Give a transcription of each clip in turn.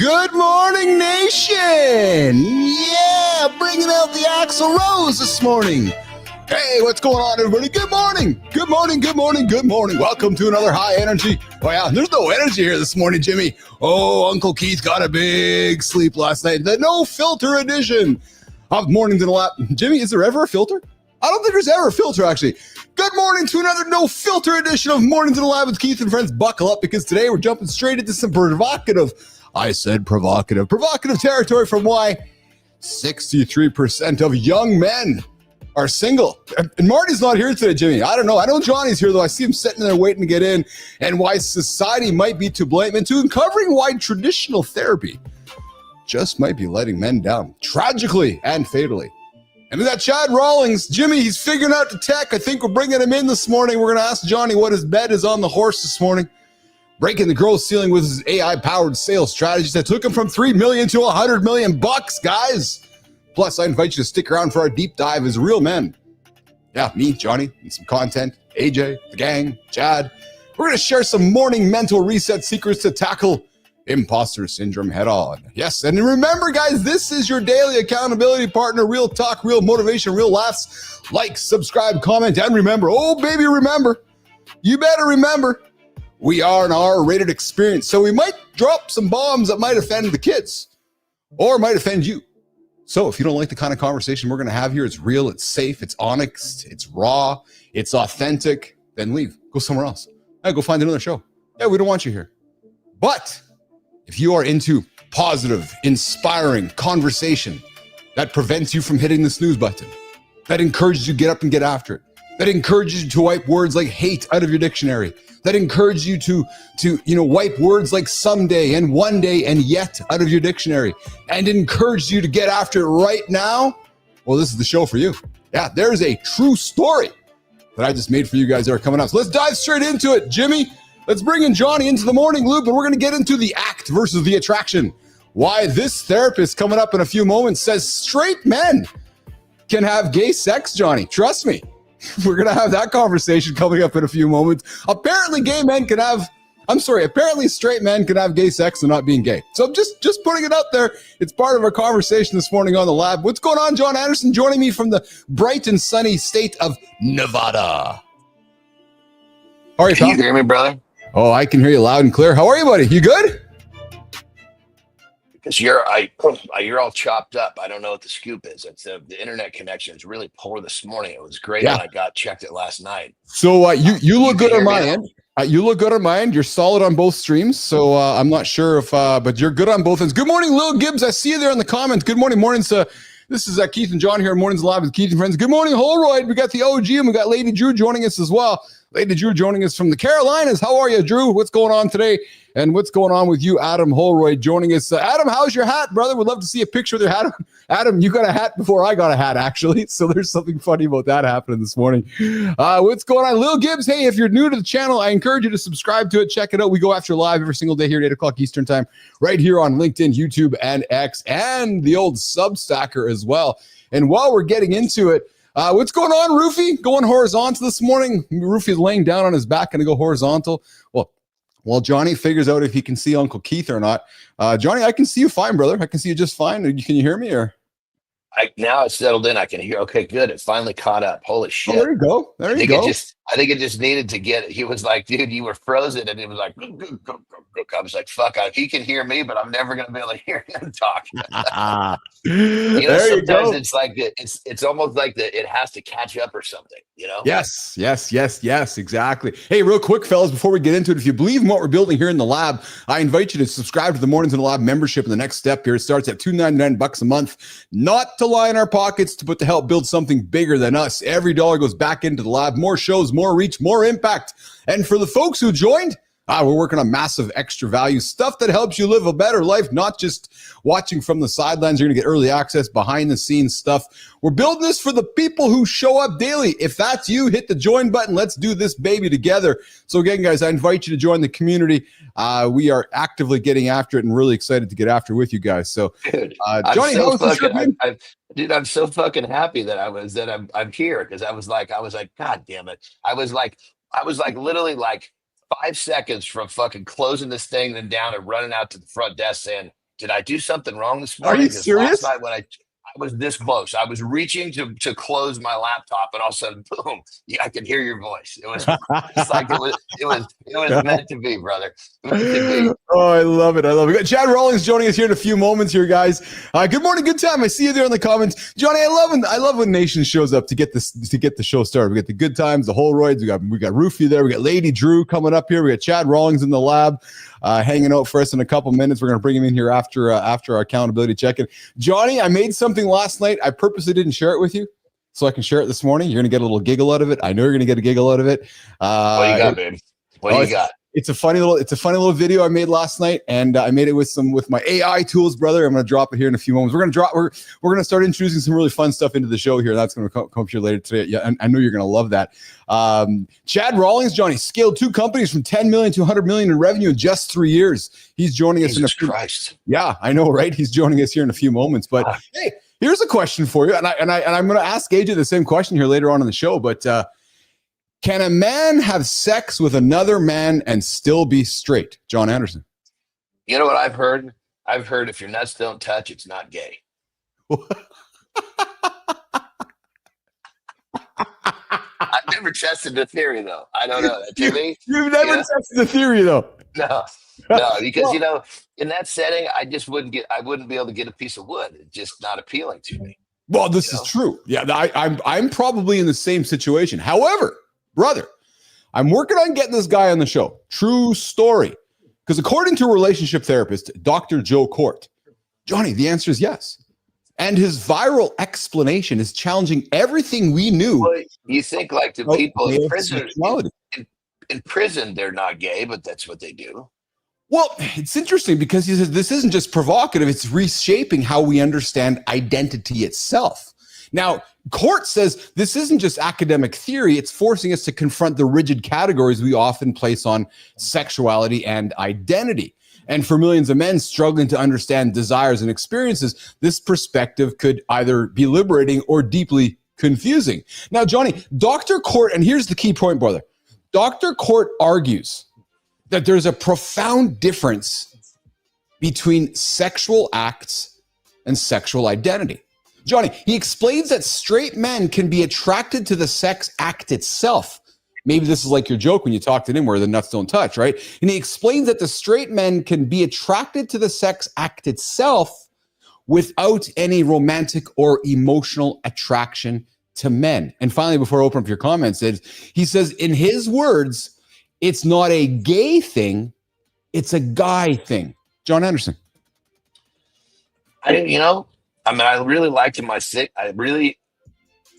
Good morning, nation! Yeah, bringing out the Axl Rose this morning. Hey, what's going on, everybody? Good morning! Good morning, good morning, good morning. Welcome to another high energy. Oh, yeah, there's no energy here this morning, Jimmy. Oh, Uncle Keith got a big sleep last night. The no filter edition of Mornings in the Lab. Jimmy, is there ever a filter? I don't think there's ever a filter, actually. Good morning to another no filter edition of Mornings in the Lab with Keith and friends. Buckle up, because today we're jumping straight into some provocative territory from why 63% of young men are single. And Marty's not here today, Jimmy. I don't know. I know Johnny's here, though. I see him sitting there waiting to get in, and why society might be to blame, and to uncovering why traditional therapy just might be letting men down tragically and fatally. And we got Chad Rawlings. Jimmy, he's figuring out the tech. I think we're bringing him in this morning. We're going to ask Johnny what his bet is on the horse this morning. Breaking the growth ceiling with his AI-powered sales strategies that took him from $3 million to $100 million, guys. Plus, I invite you to stick around for our deep dive as real men. Yeah, me, Johnny, and some content. AJ, the gang, Chad. We're going to share some morning mental reset secrets to tackle Imposter Syndrome head on. Yes, and remember, guys, this is your daily accountability partner. Real talk, real motivation, real laughs. Like, subscribe, comment, and remember. Oh, baby, remember. You better remember. We are an R-rated experience, so we might drop some bombs that might offend the kids or might offend you. So if you don't like the kind of conversation we're going to have here, it's real, it's safe, it's honest, it's raw, it's authentic, then leave. Go somewhere else. Go find another show. Yeah, we don't want you here. But if you are into positive, inspiring conversation that prevents you from hitting the snooze button, that encourages you to get up and get after it, that encourages you to wipe words like hate out of your dictionary, that encourages you to wipe words like someday and one day and yet out of your dictionary, and encourages you to get after it right now, well, this is the show for you. Yeah, there's a true story that I just made for you guys that are coming up. So let's dive straight into it. Jimmy, let's bring in Johnny into the morning loop, and we're going to get into the act versus the attraction. Why this therapist coming up in a few moments says straight men can have gay sex, Johnny. Trust me. We're going to have that conversation coming up in a few moments. Apparently straight men can have gay sex and not being gay. So I'm just putting it out there. It's part of our conversation this morning on the lab. What's going on, Jon Andersen, joining me from the bright and sunny state of Nevada. How are you, pal? Can you hear me, brother? Oh, I can hear you loud and clear. How are you, buddy? You good? Because you're all chopped up. I don't know what the scoop is. It's the internet connection is really poor this morning. It was great when I checked it last night. So you look good on my end. You look good on my end. You're solid on both streams. So I'm not sure if, but you're good on both ends. Good morning, Lil Gibbs. I see you there in the comments. Good morning, mornings. This is Keith and John here in Mornings Live with Keith and Friends. Good morning, Holroyd. We got the OG and we got Lady Drew joining us as well. Lady Drew joining us from the Carolinas. How are you, Drew? What's going on today? And what's going on with you, Adam Holroyd, joining us? Adam, how's your hat, brother? We'd love to see a picture of your hat. Adam, you got a hat before I got a hat, actually. So there's something funny about that happening this morning. What's going on? Lil Gibbs, hey, if you're new to the channel, I encourage you to subscribe to it. Check it out. We go after live every single day here at 8 o'clock Eastern time, right here on LinkedIn, YouTube, and X, and the old Substacker as well. And while we're getting into it, what's going on, Roofy? Going horizontal this morning. Roofy's laying down on his back, going to go horizontal. Well, Johnny figures out if he can see Uncle Keith or not. Johnny, I can see you fine, brother. I can see you just fine. Can you hear me? Or now it's settled in. I can hear. Okay, good. It finally caught up. Holy shit! Oh, there you go. I think it just needed to get it. He was like, dude, you were frozen, and it was like, go. I was like, fuck. He can hear me, but I'm never gonna be able to hear him talk. Sometimes it's like it's almost like it has to catch up or something. Yes, exactly. Hey, real quick, fellas, before we get into it, if you believe in what we're building here in the lab, I invite you to subscribe to the Mornings in the Lab membership. And the next step here starts at $2.99 a month, not to line our pockets, but to help build something bigger than us. Every dollar goes back into the lab, more shows, more reach, more impact. And for the folks who joined, we're working on massive extra value stuff that helps you live a better life, not just watching from the sidelines. You're going to get early access, behind the scenes stuff. We're building this for the people who show up daily. If that's you, hit the join button. Let's do this baby together. So again, guys, I invite you to join the community. We are actively getting after it and really excited to get after with you guys. So, Johnny, how was the trip, man? Dude, I'm so fucking happy that I'm here, because I was like, God damn it. I was like literally like 5 seconds from fucking closing this thing then down and running out to the front desk saying, did I do something wrong this Are morning? you Because serious? last night when I was this close, I was reaching to close my laptop, and all of a sudden, boom! Yeah, I could hear your voice. It was it's like it was meant to be, brother. Meant to be. Oh, I love it. I love it. Chad Rawlings joining us here in a few moments here, guys. Good morning, good time. I see you there in the comments. Johnny, I love when Nation shows up to get the show started. We got the good times, the Holroyds. We got Roofy there. We got Lady Drew coming up here. We got Chad Rawlings in the lab, hanging out for us in a couple minutes. We're gonna bring him in here after our accountability check-in. Johnny, I made something last night. I purposely didn't share it with you, so I can share it this morning. You're gonna get a little giggle out of it. I know you're gonna get a giggle out of it. What you got, babe? What do you got? It's a funny little video I made last night, and I made it with my AI tools, brother. I'm going to drop it here in a few moments. We're going to start introducing some really fun stuff into the show here. That's going to come up here later today. Yeah, and I know you're going to love that. Chad Rawlings, Johnny, scaled 2 companies from 10 million to 100 million in revenue in just 3 years. He's joining us in a few. Christ. Yeah, I know, right? He's joining us here in a few moments. But hey, here's a question for you, and I'm going to ask AJ the same question here later on in the show. But can a man have sex with another man and still be straight? Jon Andersen. You know what I've heard? I've heard if your nuts don't touch, it's not gay. I've never tested the theory, though. I don't know. Jimmy? You've never tested the theory, though. No, because in that setting, I wouldn't be able to get a piece of wood. It's just not appealing to me. Well, this is true. Yeah, I'm probably in the same situation. However, brother, I'm working on getting this guy on the show. True story. Because according to a relationship therapist, Dr. Joe Kort, Johnny, the answer is yes. And his viral explanation is challenging everything we knew. Well, you think like the people in prison, in prison, they're not gay, but that's what they do. Well, it's interesting because he says this isn't just provocative, it's reshaping how we understand identity itself. Now, Kort says this isn't just academic theory, it's forcing us to confront the rigid categories we often place on sexuality and identity. And for millions of men struggling to understand desires and experiences, this perspective could either be liberating or deeply confusing. Now, Johnny, Dr. Kort, and here's the key point, brother. Dr. Kort argues that there's a profound difference between sexual acts and sexual identity. Johnny, he explains that straight men can be attracted to the sex act itself. Maybe this is like your joke when you talk to him where the nuts don't touch, right? And he explains that the straight men can be attracted to the sex act itself without any romantic or emotional attraction to men. And finally, before I open up your comments, he says, in his words, it's not a gay thing, it's a guy thing. Jon Andersen. I really liked I really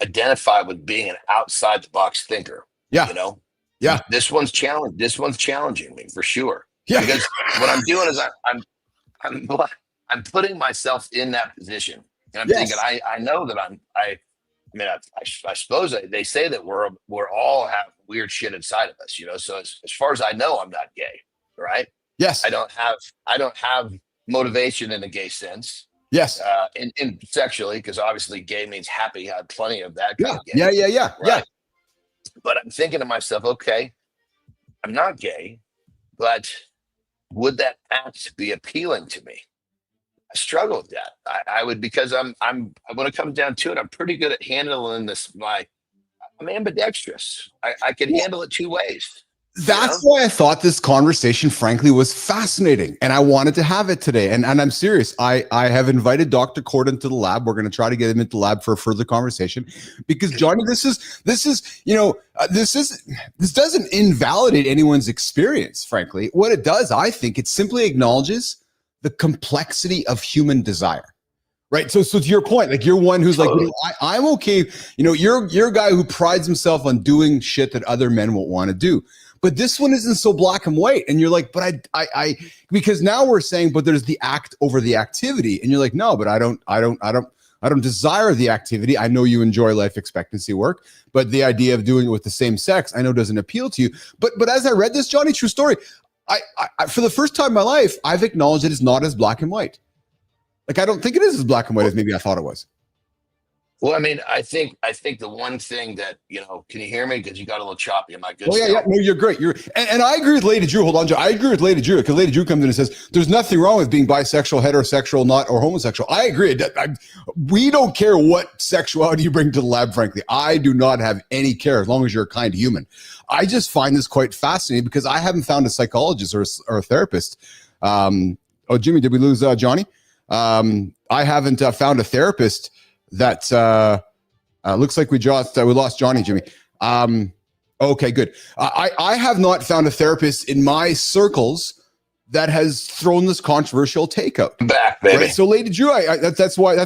identify with being an outside the box thinker. Yeah. Yeah. This one's challenging me for sure. Yeah. Because what I'm doing is I'm putting myself in that position. And I'm thinking, I know that I suppose they say that we're all have weird shit inside of us, so as far as I know, I'm not gay. Right. Yes. I don't have motivation in a gay sense. Yes. In sexually, because obviously gay means happy. I have plenty of that kind of gay. Yeah. Right? Yeah. But I'm thinking to myself, okay, I'm not gay, but would that act be appealing to me? I struggle with that. I would, because I'm when it comes down to it, I'm pretty good at handling this. I'm ambidextrous. I can handle it 2 ways. That's why I thought this conversation, frankly, was fascinating. And I wanted to have it today. And I'm serious. I have invited Dr. Kort into the lab. We're going to try to get him into the lab for a further conversation. Because, Johnny, this doesn't invalidate anyone's experience, frankly. What it does, I think, it simply acknowledges the complexity of human desire. Right. So to your point, like, you're one who's like, I'm okay. You're a guy who prides himself on doing shit that other men won't want to do. But this one isn't so black and white. And you're like, but I because now we're saying, but there's the act over the activity. And you're like, no, but I don't desire the activity. I know you enjoy life expectancy work, but the idea of doing it with the same sex, I know doesn't appeal to you. But as I read this, Johnny, true story, I for the first time in my life, I've acknowledged that it's not as black and white. Like, I don't think it is as black and white as maybe I thought it was. Well, I mean, I think the one thing that, can you hear me? Because you got a little choppy. Am I good Oh yeah, yeah. still? No, you're great. And I agree with Lady Drew. Hold on, Joe. I agree with Lady Drew because Lady Drew comes in and says there's nothing wrong with being bisexual, heterosexual, not or homosexual. I agree. We don't care what sexuality you bring to the lab. Frankly, I do not have any care as long as you're a kind human. I just find this quite fascinating because I haven't found a psychologist or a therapist. Oh, Jimmy, did we lose Johnny? I haven't found a therapist that. Looks like we lost Johnny, Jimmy. Okay, good. I have not found a therapist in my circles that has thrown this controversial takeout. I'm back, baby. Right? So, Lady Drew, that's why.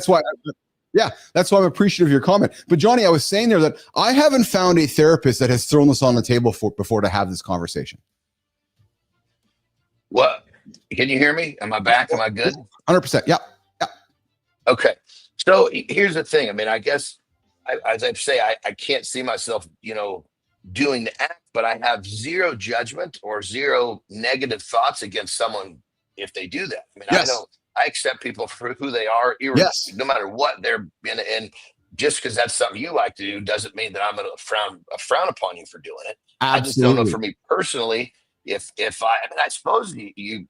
Yeah, that's why I'm appreciative of your comment. But Johnny, I was saying there that I haven't found a therapist that has thrown this on the table before to have this conversation. What? Can you hear me? Am I back? Am I good? 100%. Yeah. Yeah. Okay. So here's the thing. I mean, I guess, as I say, I can't see myself, doing the act, but I have zero judgment or zero negative thoughts against someone if they do that. I mean, Yes. I accept people for who they are, Yes. no matter what they're in. And just because that's something you like to do doesn't mean that I'm going to frown upon you for doing it. Absolutely. I just don't know for me personally. If I suppose you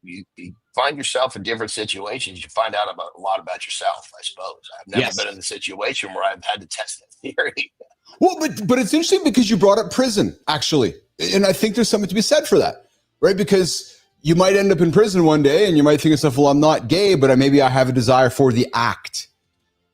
find yourself in different situations, you find out a lot about yourself. I suppose I've never been in the situation where I've had to test that theory. Well, but it's interesting because you brought up prison, actually. And I think there's something to be said for that, right? Because you might end up in prison one day and you might think to yourself, well, I'm not gay, but maybe I have a desire for the act,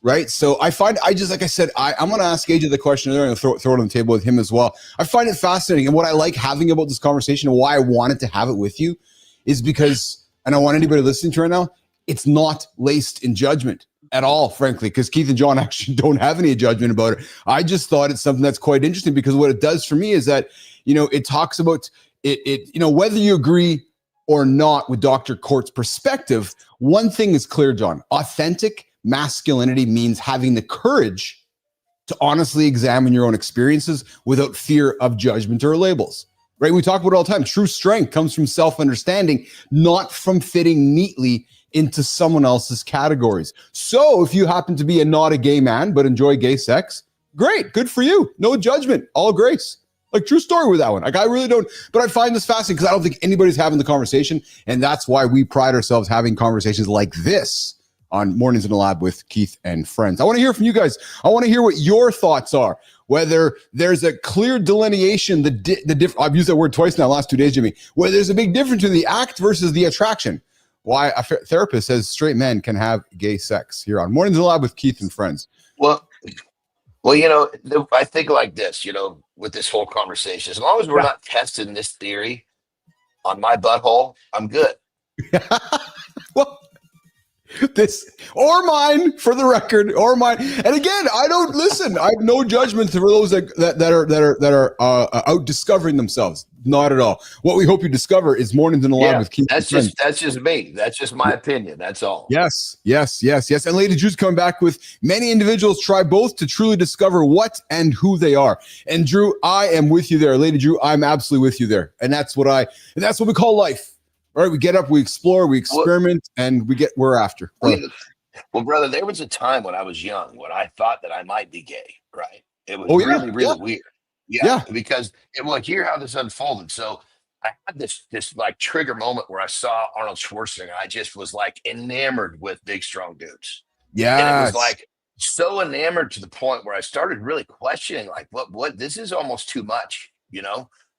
right? So like I said, I'm going to ask AJ the question there and throw it on the table with him as well. I find it fascinating. And what I like having about this conversation and why I wanted to have it with you is because, and I want anybody listening to right now, it's not laced in judgment at all, frankly, because Keith and John actually don't have any judgment about it. I just thought it's something that's quite interesting because what it does for me is that, it talks about it, whether you agree or not with Dr. Kort's perspective, one thing is clear, John. Authentic masculinity means having the courage to honestly examine your own experiences without fear of judgment or labels, right? We talk about it all the time. True strength comes from self-understanding, not from fitting neatly into someone else's categories. So if you happen to be not a gay man, but enjoy gay sex, great, good for you. No judgment, all grace. Like, true story with that one. Like, I really don't, but I find this fascinating because I don't think anybody's having the conversation. And that's why we pride ourselves having conversations like this on Mornings in the Lab with Keith and Friends. I want to hear from you guys. I want to hear what your thoughts are, whether there's a clear delineation, I've used that word twice now, last 2 days, Jimmy, where there's a big difference in the act versus the attraction. Why a therapist says straight men can have gay sex here on Mornings in the Lab with Keith and Friends. Well, I think like this, with this whole conversation, as long as we're not testing this theory on my butthole, I'm good. Well, this or mine, for the record, or mine. And again, I don't listen. I have no judgment for those that are out discovering themselves. Not at all. What we hope you discover is Mornings in the Lab with Keith. That's just me. That's just my opinion. That's all. Yes. And Lady Drew's coming back with many individuals try both to truly discover what and who they are. And Drew, I am with you there. Lady Drew, I'm absolutely with you there. And that's what we call life. Right? We get up, we explore, we experiment, and we're after. Well, brother, there was a time when I was young when I thought that I might be gay, right? It was really weird. Yeah. Because hear how this unfolded. So I had this like trigger moment where I saw Arnold Schwarzenegger. I just was like enamored with big, strong dudes. Yeah. And it was like so enamored to the point where I started really questioning, like, what this is almost too much,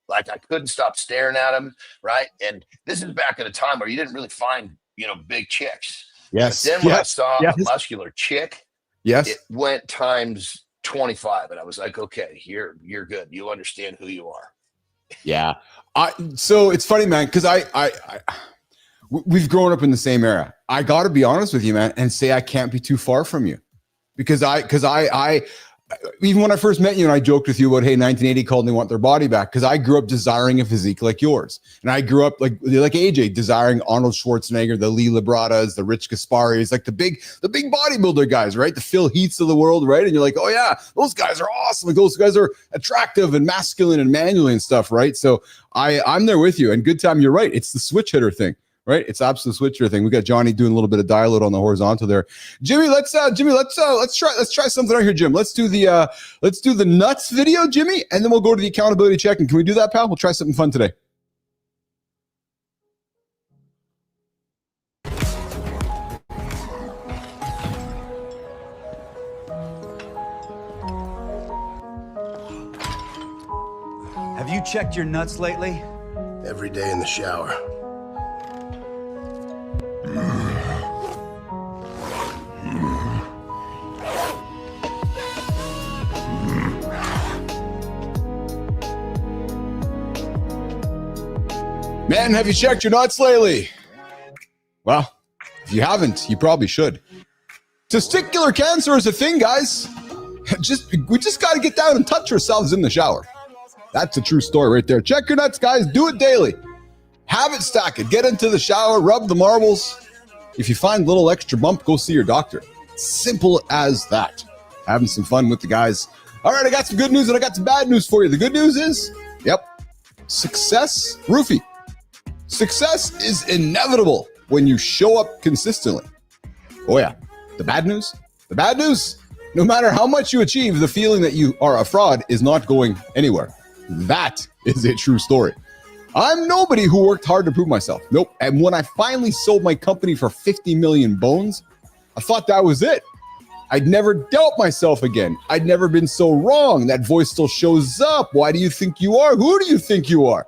Like, I couldn't stop staring at him, right? And this is back at a time where you didn't really find, big chicks. Yes. But then when I saw a muscular chick, it went times 25, and I was like, okay, you're good. You understand who you are. Yeah. So it's funny, man, because we've grown up in the same era. I got to be honest with you, man, and say I can't be too far from you, because I even when I first met you and I joked with you about, hey, 1980 called and they want their body back, because I grew up desiring a physique like yours. And I grew up like AJ, desiring Arnold Schwarzenegger, the Lee Libratas, the Rich Gasparis, like the big bodybuilder guys, right? The Phil Heaths of the world, right? And you're like, oh yeah, those guys are awesome. Like, those guys are attractive and masculine and manly and stuff, right? So I'm there with you. And good time, you're right. It's the switch hitter thing, right? It's absolute switcher thing. We got Johnny doing a little bit of dialogue on the horizontal there. Jimmy, let's try something out here, Jim. Let's do the nuts video, Jimmy, and then we'll go to the accountability check. And can we do that, pal? We'll try something fun today. Have you checked your nuts lately? Every day in the shower. Man, have you checked your nuts lately? Well, if you haven't, you probably should. Testicular cancer is a thing, guys. We just got to get down and touch ourselves in the shower. That's a true story right there. Check your nuts, guys. Do it daily. Have it, stack it. Get into the shower. Rub the marbles. If you find a little extra bump, go see your doctor. Simple as that. Having some fun with the guys. All right, I got some good news and I got some bad news for you. The good news is, success, roofie. Success is inevitable when you show up consistently. Oh yeah. The bad news, no matter how much you achieve, the feeling that you are a fraud is not going anywhere. That is a true story. I'm nobody who worked hard to prove myself. Nope. And when I finally sold my company for 50 million bones, I thought that was it. I'd never doubt myself again. I'd never been so wrong. That voice still shows up. Why do you think you are? Who do you think you are?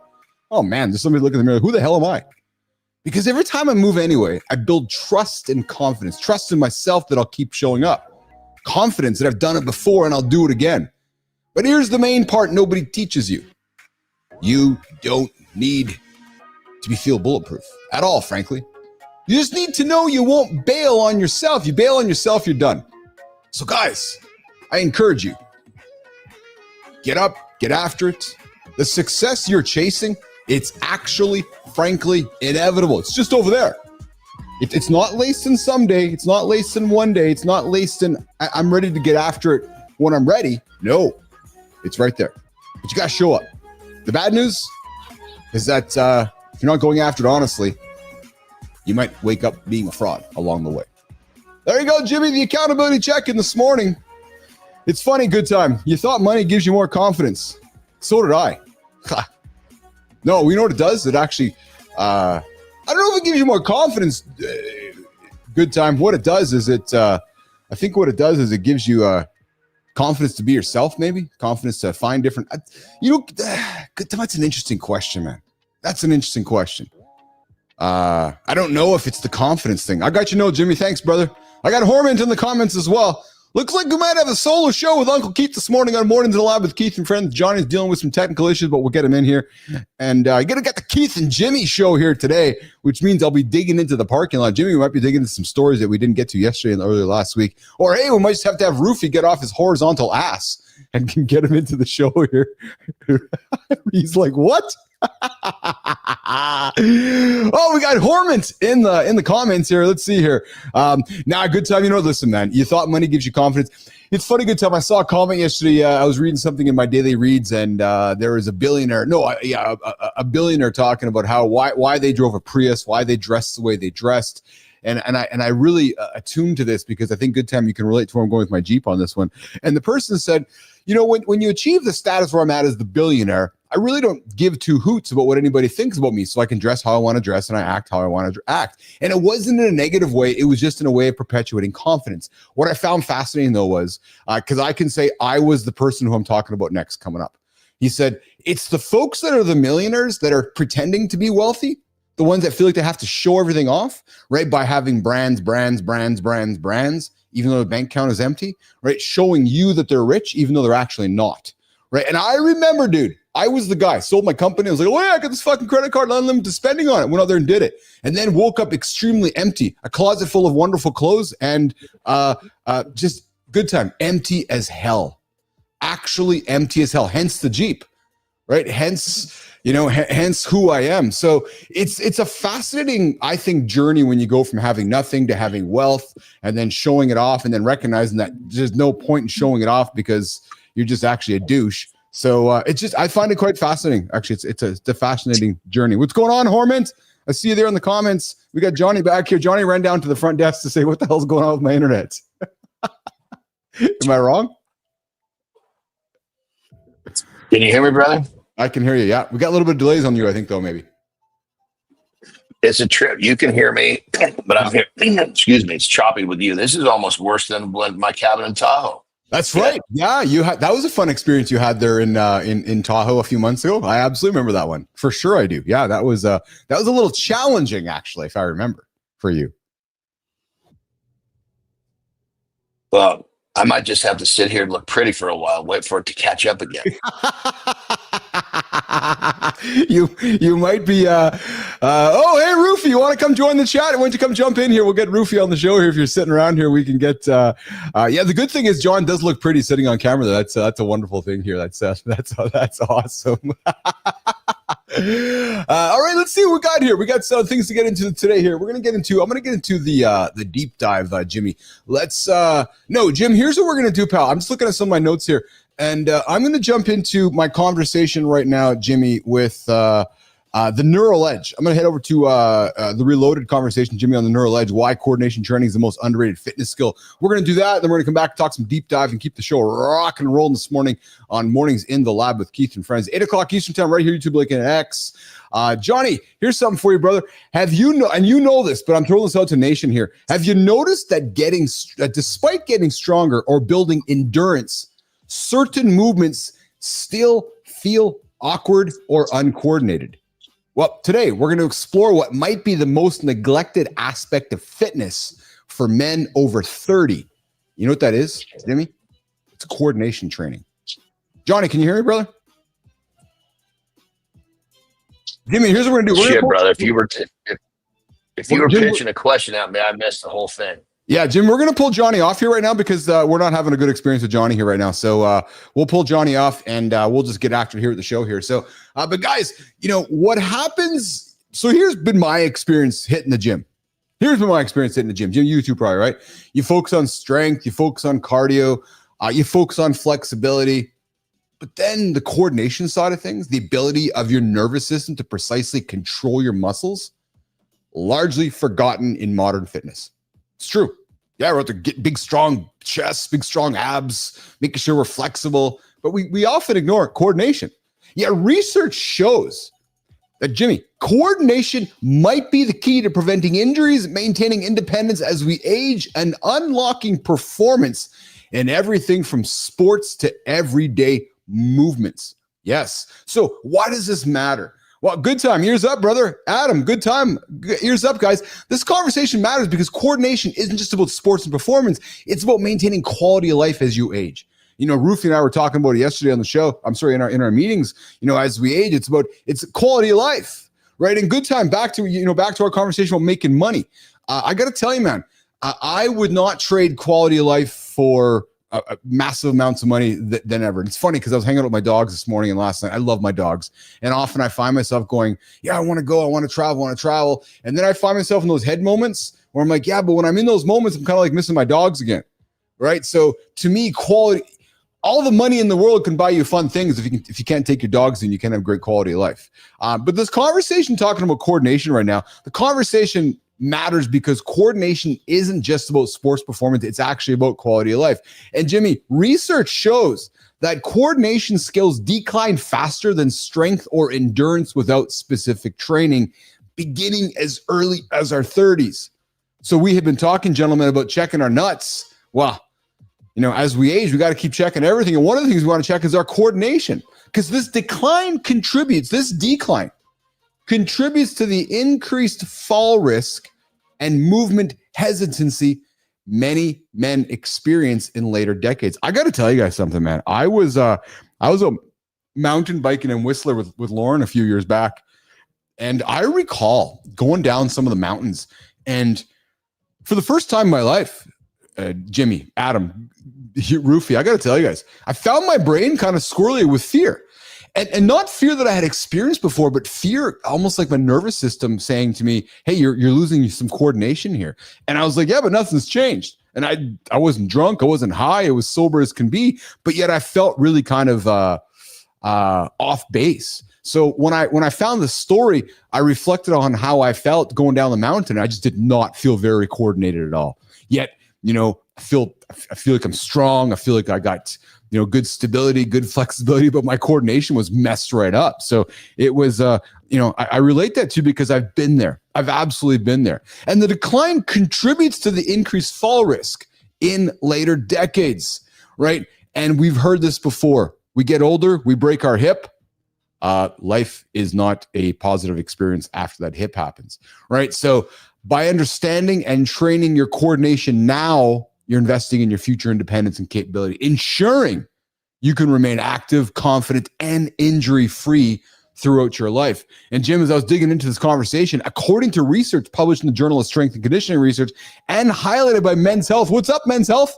Oh man, there's somebody looking in the mirror. Who the hell am I? Because every time I move anyway, I build trust and confidence. Trust in myself that I'll keep showing up. Confidence that I've done it before and I'll do it again. But here's the main part nobody teaches you. You don't need to feel bulletproof at all, frankly. You just need to know you won't bail on yourself. You bail on yourself, you're done. So guys, I encourage you. Get up, get after it. The success you're chasing, it's actually, frankly, inevitable. It's just over there. It's not laced in someday. It's not laced in one day. It's not laced in, I'm ready to get after it when I'm ready. No, it's right there. But you got to show up. The bad news is that if you're not going after it honestly, you might wake up being a fraud along the way. There you go, Jimmy, the accountability check-in this morning. It's funny, good time. You thought money gives you more confidence. So did I. No, you know what it does? It actually, I don't know if it gives you more confidence. Good time. What it does is I think what it does is it gives you confidence to be yourself, maybe. Confidence to find different, good time. That's an interesting question, man. That's an interesting question. I don't know if it's the confidence thing. I got Jimmy. Thanks, brother. I got Hormant in the comments as well. Looks like we might have a solo show with Uncle Keith this morning on Mornings in the Lab with Keith and Friends. Johnny's dealing with some technical issues, but we'll get him in here. And I got to get the Keith and Jimmy show here today, which means I'll be digging into the parking lot. Jimmy, we might be digging into some stories that we didn't get to yesterday and earlier last week. Or, hey, we might just have to have Roofie get off his horizontal ass and can get him into the show here. He's like, what? Oh, we got Hormant in the comments here. Let's see here. Now, good time. Listen, man, you thought money gives you confidence. It's funny, good time. I saw a comment yesterday. I was reading something in my daily reads, and there was a billionaire. A billionaire talking about why they drove a Prius, why they dressed the way they dressed. And I really attuned to this because I think good time you can relate to where I'm going with my Jeep on this one. And the person said, when you achieve the status where I'm at as the billionaire, I really don't give two hoots about what anybody thinks about me, so I can dress how I want to dress and I act how I want to act. And it wasn't in a negative way. It was just in a way of perpetuating confidence. What I found fascinating, though, was because I can say I was the person who I'm talking about next coming up. He said, it's the folks that are the millionaires that are pretending to be wealthy, the ones that feel like they have to show everything off, right, by having brands, even though the bank account is empty, right, showing you that they're rich, even though they're actually not, right? And I remember, dude, I was the guy, sold my company. I was like, oh yeah, I got this fucking credit card, unlimited spending on it. Went out there and did it. And then woke up extremely empty, a closet full of wonderful clothes and just good time, empty as hell. Actually empty as hell, hence the Jeep, right? Hence who I am. So it's a fascinating, I think, journey when you go from having nothing to having wealth and then showing it off and then recognizing that there's no point in showing it off because you're just actually a douche. So I find it quite fascinating. Actually, it's a fascinating journey. What's going on, Hormant? I see you there in the comments. We got Johnny back here. Johnny ran down to the front desk to say, what the hell's going on with my internet? Am I wrong? Can you hear me, brother? I can hear you. Yeah. We got a little bit of delays on you, I think, though, maybe. It's a trip. You can hear me, but I'm here. Excuse me. It's choppy with you. This is almost worse than my cabin in Tahoe. That's right. Yeah, you had that was a fun experience you had there in Tahoe a few months ago. I absolutely remember that one. For sure I do. Yeah, that was a little challenging, actually, if I remember, for you. Well, I might just have to sit here and look pretty for a while, wait for it to catch up again. You might be oh, hey Roofy, you want to come join the chat? Why don't you come jump in here? We'll get Roofy on the show here. If you're sitting around here, we can get the good thing is John does look pretty sitting on camera though. That's a wonderful thing here. That's awesome. All right, let's see what we got here. We got some things to get into today here. I'm gonna get into the deep dive, Jimmy. Jim, here's what we're gonna do, pal. I'm just looking at some of my notes here. And I'm going to jump into my conversation right now, Jimmy, with the neural edge. I'm going to head over to the reloaded conversation, Jimmy, on the neural edge, why coordination training is the most underrated fitness skill. We're going to do that. Then we're going to come back, talk some deep dive, and keep the show rocking and rolling this morning on Mornings in the Lab with Keith and Friends. 8 o'clock Eastern time, right here, YouTube, like an X. Johnny, here's something for you, brother. And you know this, but I'm throwing this out to Nation here. Have you noticed that despite getting stronger or building endurance, certain movements still feel awkward or uncoordinated? Well, today we're going to explore what might be the most neglected aspect of fitness for men over 30. You know what that is, Jimmy? It's coordination training. Johnny, can you hear me, brother? Jimmy, here's what we're going to do. Brother, if you were pitching a question at me, I missed the whole thing. Yeah, Jim, we're going to pull Johnny off here right now because we're not having a good experience with Johnny here right now. So we'll pull Johnny off and we'll just get after here at the show here. So, but guys, what happens? So here's been my experience hitting the gym. Jim, you too, probably, right? You focus on strength, you focus on cardio, you focus on flexibility, but then the coordination side of things, the ability of your nervous system to precisely control your muscles, largely forgotten in modern fitness. It's true. Yeah, we're out to get big, strong chests, big, strong abs, making sure we're flexible, but we often ignore coordination. Yeah, research shows that, Jimmy, coordination might be the key to preventing injuries, maintaining independence as we age, and unlocking performance in everything from sports to everyday movements. Yes. So why does this matter? Well, good time. Ears up, brother. Adam, good time. Ears up, guys. This conversation matters because coordination isn't just about sports and performance. It's about maintaining quality of life as you age. Ruthie and I were talking about it yesterday on the show. I'm sorry, in our meetings, as we age, it's quality of life, right? And good time. Back to our conversation about making money. I got to tell you, man, I would not trade quality of life for massive amounts of money than ever. And it's funny because I was hanging out with my dogs this morning and last night. I love my dogs. And often I find myself going, yeah, I want to go. I want to travel. And then I find myself in those head moments where I'm like, yeah, but when I'm in those moments, I'm kind of like missing my dogs again. Right. So to me, quality, all the money in the world can buy you fun things. If you can't take your dogs in, you can't have great quality of life. But this conversation talking about coordination right now, the conversation matters because coordination isn't just about sports performance. It's actually about quality of life. And Jimmy, research shows that coordination skills decline faster than strength or endurance without specific training, beginning as early as our 30s. So we have been talking, gentlemen, about checking our nuts. Well, as we age, we got to keep checking everything. And one of the things we want to check is our coordination, because this decline contributes to the increased fall risk and movement hesitancy many men experience in later decades. I got to tell you guys something, man. I was a mountain biking in Whistler with Lauren a few years back, and I recall going down some of the mountains, and for the first time in my life, Jimmy, Adam, Roofy, I got to tell you guys, I found my brain kind of squirrely with fear. And not fear that I had experienced before, but fear almost like my nervous system saying to me, hey, you're losing some coordination here. And I was like, yeah, but nothing's changed. And I wasn't drunk. I wasn't high. I was sober as can be. But yet I felt really kind of off base. So when I found the story, I reflected on how I felt going down the mountain. I just did not feel very coordinated at all. Yet, I feel like I'm strong. I feel like I got, good stability, good flexibility, but my coordination was messed right up. So it was, I relate that to because I've been there. I've absolutely been there. And the decline contributes to the increased fall risk in later decades, right? And we've heard this before. We get older, we break our hip. Life is not a positive experience after that hip happens, right? So by understanding and training your coordination now, you're investing in your future independence and capability, ensuring you can remain active, confident, and injury-free throughout your life. And Jim, as I was digging into this conversation, according to research published in the Journal of Strength and Conditioning Research and highlighted by Men's Health, what's up, Men's Health?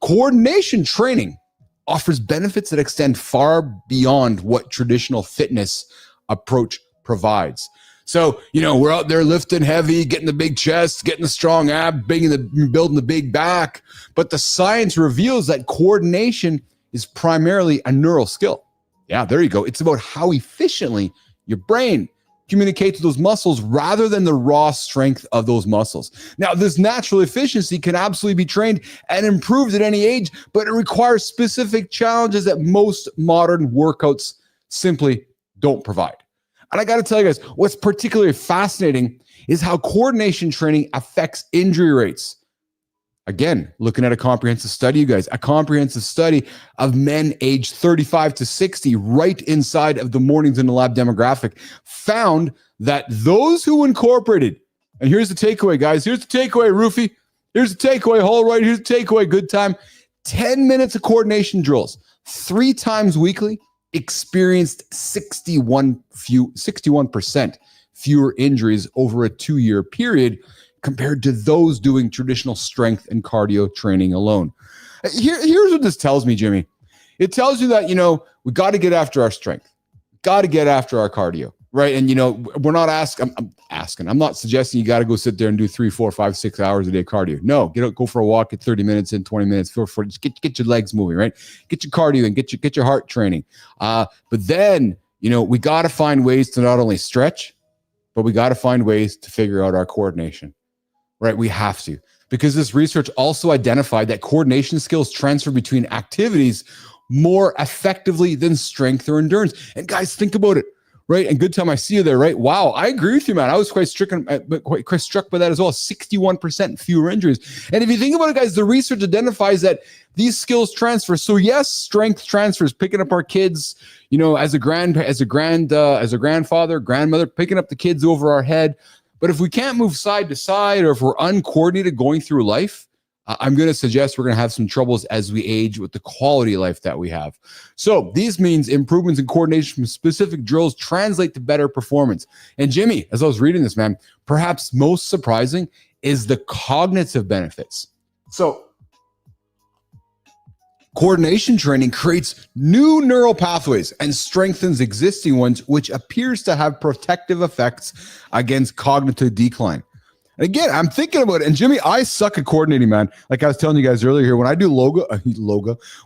Coordination training offers benefits that extend far beyond what traditional fitness approach provides. So, we're out there lifting heavy, getting the big chest, getting the strong ab, building the big back. But the science reveals that coordination is primarily a neural skill. Yeah, there you go. It's about how efficiently your brain communicates with those muscles rather than the raw strength of those muscles. Now, this natural efficiency can absolutely be trained and improved at any age, but it requires specific challenges that most modern workouts simply don't provide. And I got to tell you guys, what's particularly fascinating is how coordination training affects injury rates. Again, looking at a comprehensive study, you guys, a comprehensive study of men aged 35 to 60 right inside of the Mornings in the Lab demographic found that those who incorporated, and here's the takeaway, guys. Here's the takeaway, Roofie. Here's the takeaway, Hall right. Here's the takeaway, good time. 10 minutes of coordination drills 3 times weekly experienced 61% fewer injuries over a 2-year period compared to those doing traditional strength and cardio training alone. Here's what this tells me, Jimmy. It tells you that, we got to get after our strength, got to get after our cardio, right? And, we're not I'm not suggesting you got to go sit there and do 3, 4, 5, 6 hours a day cardio. No, go for a walk at 30 minutes in 20 minutes. Just get your legs moving, right? Get your cardio and get your heart training. But then, we got to find ways to not only stretch, but we got to find ways to figure out our coordination. Right, we have to, because this research also identified that coordination skills transfer between activities more effectively than strength or endurance. And guys, think about it, right? And good time I see you there, right? Wow, I agree with you, man. I was quite struck by that as well. 61% fewer injuries. And if you think about it, guys, the research identifies that these skills transfer. So yes, strength transfers, picking up our kids, as a grandfather, grandmother, picking up the kids over our head. But if we can't move side to side, or if we're uncoordinated going through life, I'm going to suggest we're going to have some troubles as we age with the quality of life that we have. So these means improvements in coordination from specific drills translate to better performance. And Jimmy, as I was reading this, man, perhaps most surprising is the cognitive benefits. So coordination training creates new neural pathways and strengthens existing ones, which appears to have protective effects against cognitive decline. And again, I'm thinking about it. And Jimmy, I suck at coordinating, man. Like I was telling you guys earlier here, when I do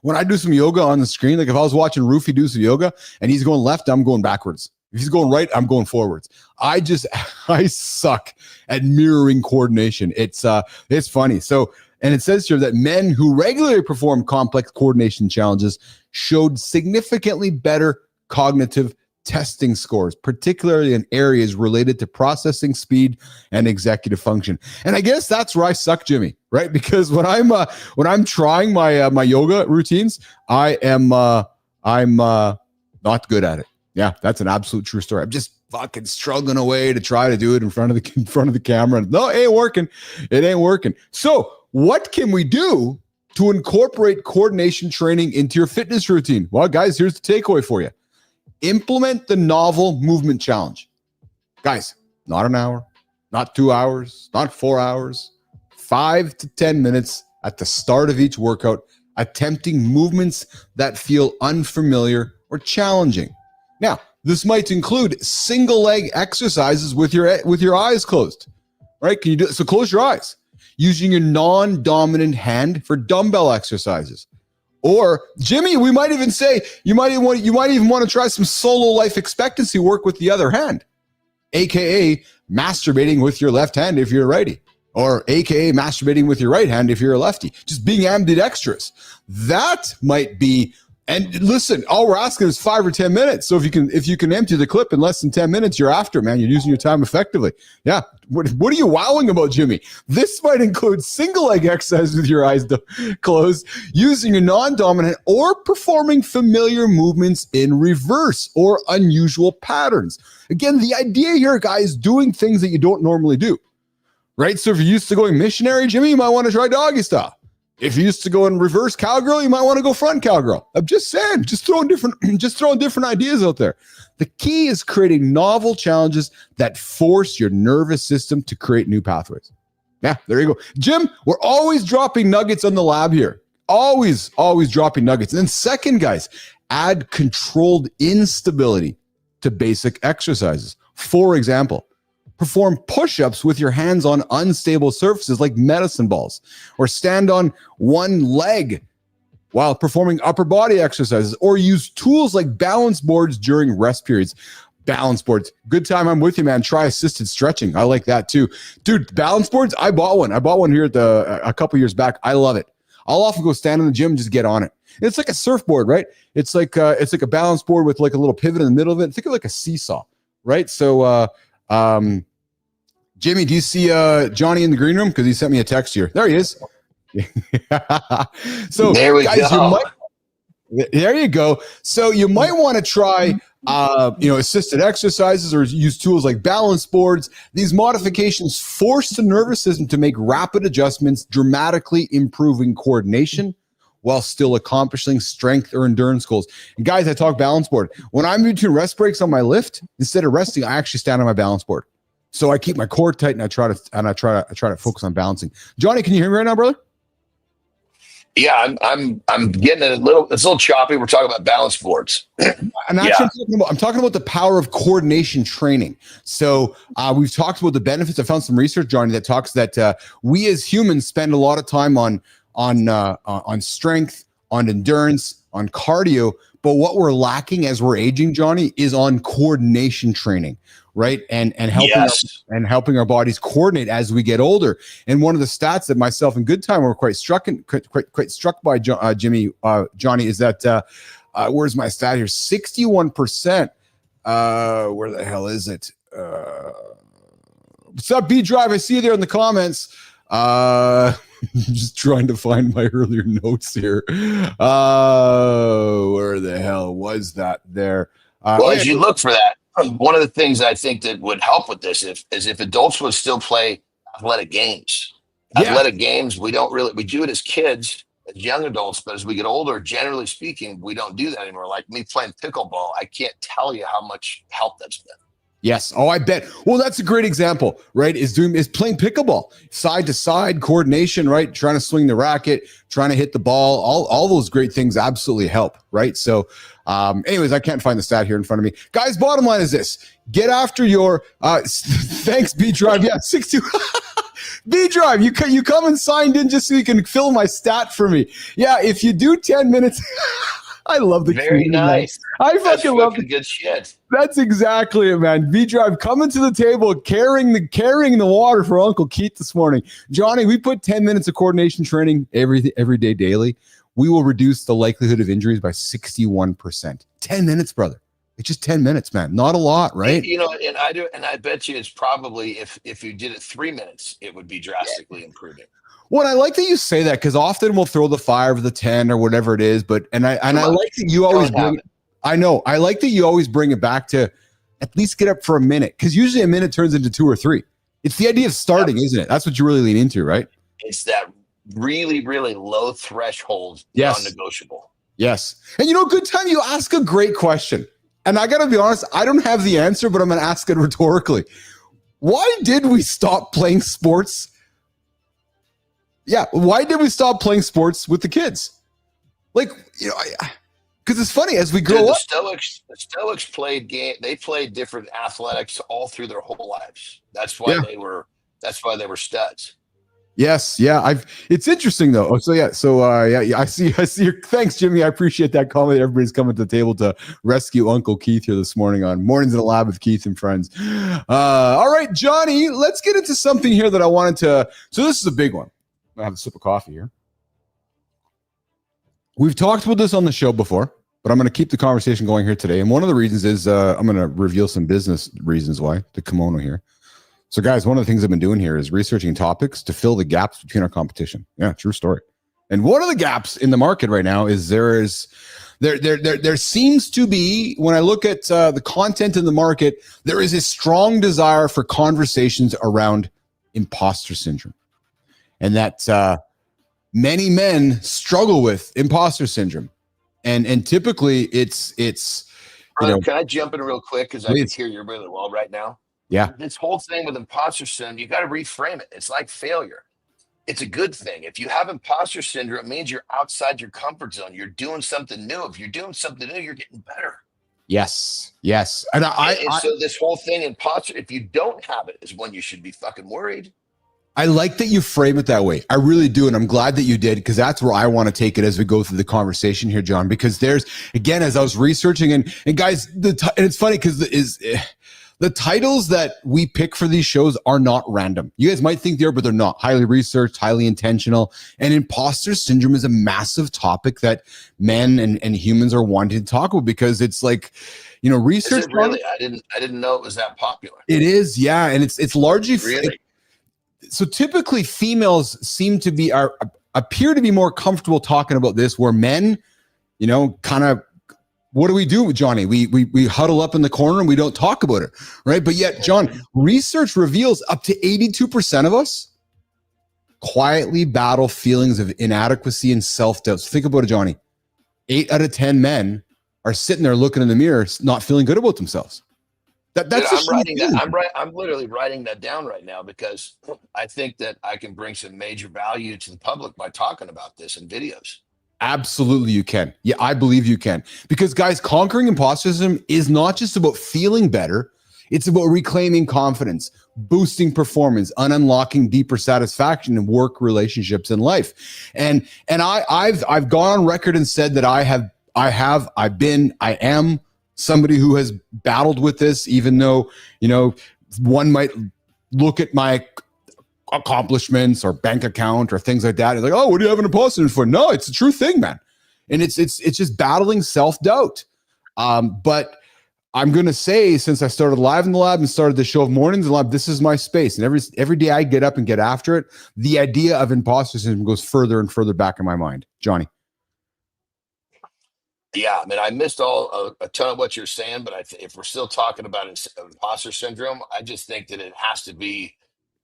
when I do some yoga on the screen, like if I was watching Roofie do some yoga and he's going left, I'm going backwards. If he's going right, I'm going forwards. I suck at mirroring coordination. It's funny. So, and it says here that men who regularly perform complex coordination challenges showed significantly better cognitive testing scores, particularly in areas related to processing speed and executive function. And I guess that's where I suck, Jimmy, right? Because when I'm trying my yoga routines, I'm not good at it. Yeah, that's an absolute true story. I'm just fucking struggling away to try to do it in front of the camera. No, it ain't working. It ain't working. So what can we do to incorporate coordination training into your fitness routine? Well, guys, here's the takeaway for you. Implement the novel movement challenge. Guys, not an hour, not 2 hours, not 4 hours, 5 to 10 minutes at the start of each workout, attempting movements that feel unfamiliar or challenging. Now, this might include single leg exercises with your eyes closed, right? Can you do it? So close your eyes. Using your non-dominant hand for dumbbell exercises, Or Jimmy, we might even say you might even want to try some solo life expectancy work with the other hand, aka masturbating with your left hand if you're a righty, or aka masturbating with your right hand if you're a lefty. Just being ambidextrous. That might be. And listen, all we're asking is 5 or 10 minutes. So if you can empty the clip in less than 10 minutes, you're after, man. You're using your time effectively. Yeah. What are you wowing about, Jimmy? This might include single leg exercise with your eyes closed, using a non-dominant, or performing familiar movements in reverse or unusual patterns. Again, the idea here, guys, doing things that you don't normally do, right? So if you're used to going missionary, Jimmy, you might want to try doggy style. If you used to go in reverse cowgirl, you might want to go front cowgirl. I'm just saying, just throwing different ideas out there. The key is creating novel challenges that force your nervous system to create new pathways. Yeah, there you go. Jim, we're always dropping nuggets on the lab here. Always dropping nuggets. And then second, guys, add controlled instability to basic exercises. For example, perform push-ups with your hands on unstable surfaces like medicine balls, or stand on one leg while performing upper body exercises, or use tools like balance boards during rest periods. Balance boards. Good time. I'm with you, man. Try assisted stretching. I like that too. Dude, balance boards, I bought one. I bought one here at a couple years back. I love it. I'll often go stand in the gym and just get on it. It's like a surfboard, right? It's like a balance board with like a little pivot in the middle of it. Think of it like a seesaw, right? So, Jimmy, do you see Johnny in the green room? Because he sent me a text here. There he is. So there we guys, go. There you go. So you might want to try assisted exercises or use tools like balance boards. These modifications force the nervous system to make rapid adjustments, dramatically improving coordination while still accomplishing strength or endurance goals. And guys, I talk balance board. When I'm between rest breaks on my lift, instead of resting, I actually stand on my balance board. So I keep my core tight and I try to focus on balancing. Johnny, can you hear me right now, brother? Yeah, I'm getting it's a little choppy. We're talking about balance boards. And actually, I'm talking about the power of coordination training. So we've talked about the benefits. I found some research, Johnny, that talks that we as humans spend a lot of time on strength, on endurance, on cardio. But what we're lacking as we're aging, Johnny, is on coordination training, right? And helping our bodies coordinate as we get older. And one of the stats that myself and Good Time were quite struck by, Jimmy, Johnny, is that where's my stat here? 61%. Where the hell is it? What's up, B Drive? I see you there in the comments. Just trying to find my earlier notes here. Where the hell was that there? As you look for that, one of the things I think that would help with this is if adults would still play athletic games. Yeah. Athletic games, we do it as kids, as young adults, but as we get older, generally speaking, we don't do that anymore. Like me playing pickleball, I can't tell you how much help that's been. Yes. Oh, I bet. Well, that's a great example, right? Is playing pickleball, side to side coordination, right? Trying to swing the racket, trying to hit the ball. All those great things absolutely help, right? So, anyways, I can't find the stat here in front of me, guys. Bottom line is this: get after your. Thanks, B Drive. Yeah, 60. B Drive, you come and signed in just so you can fill my stat for me. Yeah, if you do 10 minutes. I love the very nice. I fucking love the good shit. That's exactly it, man. V Drive coming to the table, carrying the water for Uncle Keith this morning. Johnny, we put 10 minutes of coordination training every day daily. We will reduce the likelihood of injuries by 61%. 10 minutes, brother. It's just 10 minutes, man. Not a lot, right? And I bet you it's probably if you did it 3 minutes, it would be drastically improving. Well, I like that you say that because often we'll throw the 5 or the 10 or whatever it is, but I like that you always bring. I know I like that you always bring it back to at least get up for a minute, because usually a minute turns into 2 or 3. It's the idea of starting, isn't it? That's what you really lean into, right? It's that really, really low threshold, non-negotiable. Yes, and Good Time, you ask a great question, and I got to be honest, I don't have the answer, but I'm going to ask it rhetorically. Why did we stop playing sports? Yeah, why did we stop playing sports with the kids? Like, because it's funny as we grow up. The Stoics played game. They played different athletics all through their whole lives. That's why they were studs. Yes, yeah. It's interesting though. Oh, so yeah, yeah. I see. Thanks, Jimmy. I appreciate that comment. Everybody's coming to the table to rescue Uncle Keith here this morning on Mornings in the Lab with Keith and friends. All right, Johnny. Let's get into something here that I wanted to. So this is a big one. I have a sip of coffee here. We've talked about this on the show before, but I'm going to keep the conversation going here today. And one of the reasons is I'm going to reveal some business reasons why the kimono here. So, guys, one of the things I've been doing here is researching topics to fill the gaps between our competition. Yeah, true story. And one of the gaps in the market right now is there seems to be, when I look at the content in the market, there is a strong desire for conversations around imposter syndrome, and that many men struggle with imposter syndrome, and typically it's Can I jump in real quick because I can hear you really well right now. Yeah. This whole thing with imposter syndrome, you got to reframe it. It's like failure. It's a good thing. If you have imposter syndrome, it means you're outside your comfort zone. You're doing something new. If you're doing something new, you're getting better. Yes. And so this whole thing, imposter, if you don't have it, is when you should be fucking worried. I like that you frame it that way. I really do. And I'm glad that you did, because that's where I want to take it as we go through the conversation here, John, because there's, again, as I was researching and guys, and it's funny because the titles that we pick for these shows are not random. You guys might think they are, but they're not. Highly researched, highly intentional. And imposter syndrome is a massive topic that men and humans are wanting to talk about, because it's like, research. Is it really? I didn't know it was that popular. It is, yeah. And it's largely really. So typically females appear to be more comfortable talking about this, where men, kind of, what do we do, Johnny? We huddle up in the corner and we don't talk about it, right? But yet, John, research reveals up to 82% of us quietly battle feelings of inadequacy and self-doubt. So think about it, Johnny. 8 out of 10 men are sitting there looking in the mirror, not feeling good about themselves. I'm literally writing that down right now, because I think that I can bring some major value to the public by talking about this in videos. Absolutely, you can. Yeah, I believe you can. Because, guys, conquering imposter syndrome is not just about feeling better. It's about reclaiming confidence, boosting performance, unlocking deeper satisfaction in work, relationships, and life. And I've gone on record and said that I am somebody who has battled with this, even though, one might look at my accomplishments or bank account or things like that. It's like, oh, what do you have an imposter syndrome for? No, it's a true thing, man. And it's just battling self-doubt. But I'm going to say, since I started Live in the Lab and started the show of Mornings in the Lab, this is my space. And every day I get up and get after it, the idea of imposter syndrome goes further and further back in my mind. Johnny. Yeah, I mean, I missed a ton of what you're saying, but if we're still talking about imposter syndrome, I just think that it has to be,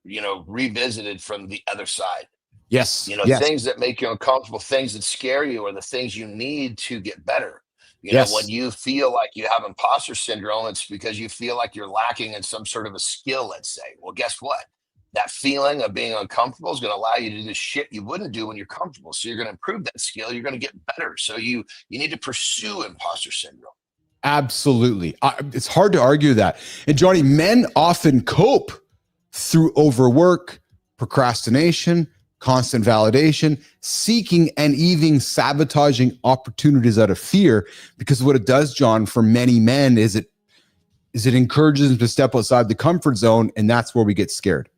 revisited from the other side. Yes. Things that make you uncomfortable, things that scare you, are the things you need to get better. When you feel like you have imposter syndrome, it's because you feel like you're lacking in some sort of a skill, let's say. Well, guess what? That feeling of being uncomfortable is going to allow you to do shit you wouldn't do when you're comfortable. So you're going to improve that skill. You're going to get better. So you need to pursue imposter syndrome. Absolutely. It's hard to argue that. And Johnny, men often cope through overwork, procrastination, constant validation, seeking and even sabotaging opportunities out of fear. Because what it does, John, for many men is it encourages them to step outside the comfort zone, and that's where we get scared.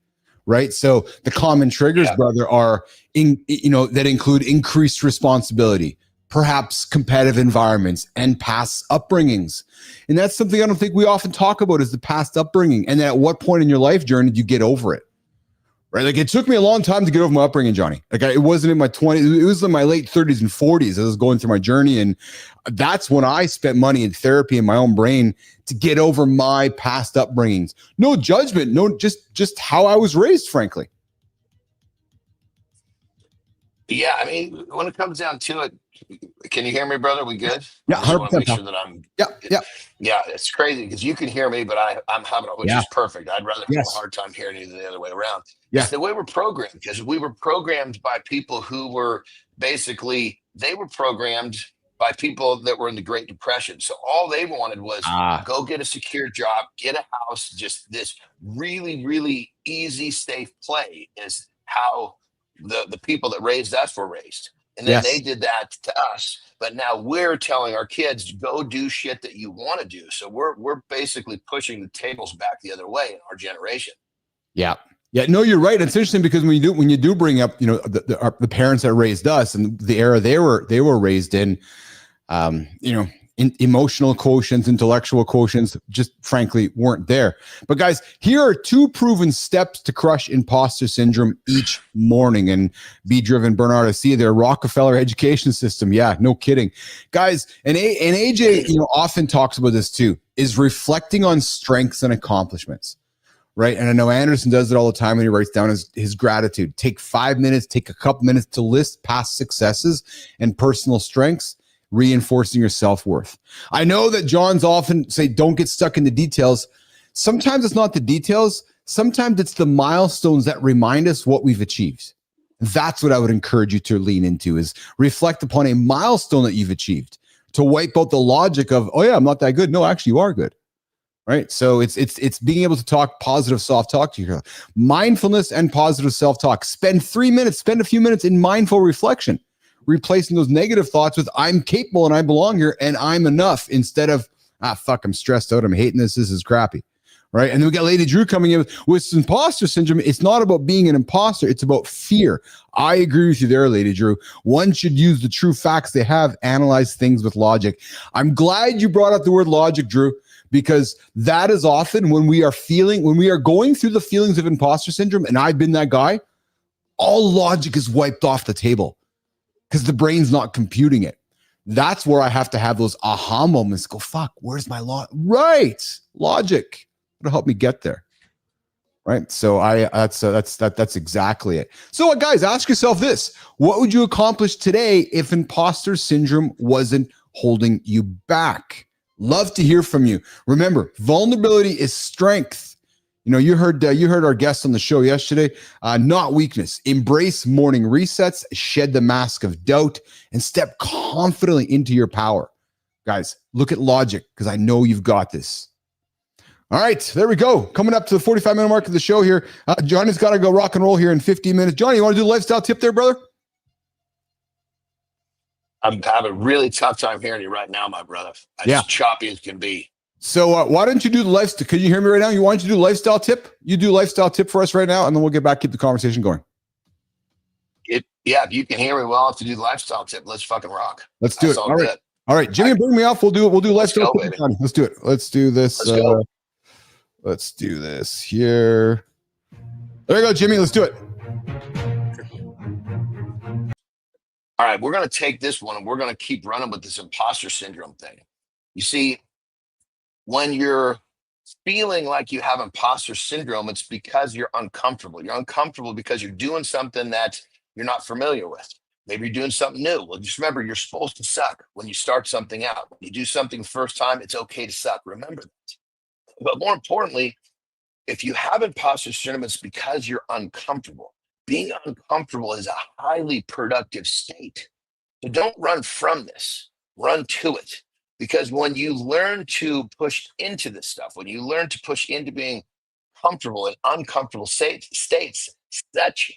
Right. So the common triggers, brother, are that include increased responsibility, perhaps competitive environments, and past upbringings. And that's something I don't think we often talk about, is the past upbringing. And then at what point in your life journey did you get over it? Right. Like, it took me a long time to get over my upbringing, Johnny. Like, it wasn't in my 20s. It was in my late 30s and 40s as I was going through my journey. And that's when I spent money in therapy in my own brain to get over my past upbringings. No judgment, no, just how I was raised, frankly. Yeah, I mean, when it comes down to it, can you hear me, brother? We good? Yeah, 100%. I want to make sure that I'm. Yeah. Yeah, it's crazy because you can hear me, but I'm having it, which is perfect. I'd rather have a hard time hearing you than the other way around. Yeah. It's the way we're programmed, because we were programmed by people who were they were programmed by people that were in the Great Depression. So all they wanted was go get a secure job, get a house. Just this really, really easy, safe play is how the people that raised us were raised. And then they Yes. did that to us. But now we're telling our kids, go do shit that you want to do. So we're basically pushing the tables back the other way in our generation. Yeah. Yeah, no, you're right. It's interesting because when you do bring up, the parents that raised us and the era they were raised in, emotional quotients, intellectual quotients, just frankly weren't there. But guys, here are 2 proven steps to crush imposter syndrome each morning and be driven. Bernard, I see their Rockefeller education system. Yeah, no kidding, guys. And AJ, often talks about this too, is reflecting on strengths and accomplishments. Right. And I know Andersen does it all the time when he writes down his gratitude. Take 5 minutes, take a couple minutes to list past successes and personal strengths, reinforcing your self-worth. I know that Jon's often say, don't get stuck in the details. Sometimes it's not the details. Sometimes it's the milestones that remind us what we've achieved. That's what I would encourage you to lean into, is reflect upon a milestone that you've achieved, to wipe out the logic of, oh yeah, I'm not that good. No, actually you are good. Right. So it's being able to talk positive self-talk to yourself. Mindfulness and positive self-talk. Spend a few minutes in mindful reflection, replacing those negative thoughts with I'm capable and I belong here and I'm enough, instead of, fuck, I'm stressed out, I'm hating this is crappy. Right. And then we got Lady Drew coming in with imposter syndrome. It's not about being an imposter. It's about fear. I agree with you there, Lady Drew. One should use the true facts they have, analyze things with logic. I'm glad you brought up the word logic, Drew, because that is often when we are going through the feelings of imposter syndrome, and I've been that guy, all logic is wiped off the table because the brain's not computing it. That's where I have to have those aha moments. Go, fuck, where's my right logic? It'll help me get there. Right. So that's exactly it. So guys, ask yourself this: what would you accomplish today if imposter syndrome wasn't holding you back? Love to hear from you. Remember, vulnerability is strength. You heard our guest on the show yesterday. Not weakness. Embrace morning resets, shed the mask of doubt, and step confidently into your power. Guys, look at logic, because I know you've got this. All right, there we go. Coming up to the 45-minute mark of the show here. Johnny's got to go rock and roll here in 15 minutes. Johnny, you want to do the lifestyle tip there, brother? I'm having a really tough time hearing you right now, my brother. As choppy as can be. So why don't you do the lifestyle? Can you hear me right now? You want to do lifestyle tip? You do lifestyle tip for us right now, and then we'll get back, keep the conversation going. If you can hear me well enough to do the lifestyle tip, let's fucking rock. Let's do it. All right. All right, Jimmy, bring me off. We'll do lifestyle tip. Let's do it. Let's do this. Let's do this here. There you go, Jimmy. Let's do it. All right, we're going to take this one and we're going to keep running with this imposter syndrome thing. You see, when you're feeling like you have imposter syndrome, it's because you're uncomfortable. You're uncomfortable because you're doing something that you're not familiar with. Maybe you're doing something new. Well, just remember, you're supposed to suck when you start something out. When you do something the first time, it's okay to suck. Remember that. But more importantly, if you have imposter syndrome, it's because you're uncomfortable. Being uncomfortable is a highly productive state. So don't run from this, run to it. Because when you learn to push into this stuff, when you learn to push into being comfortable in uncomfortable states, such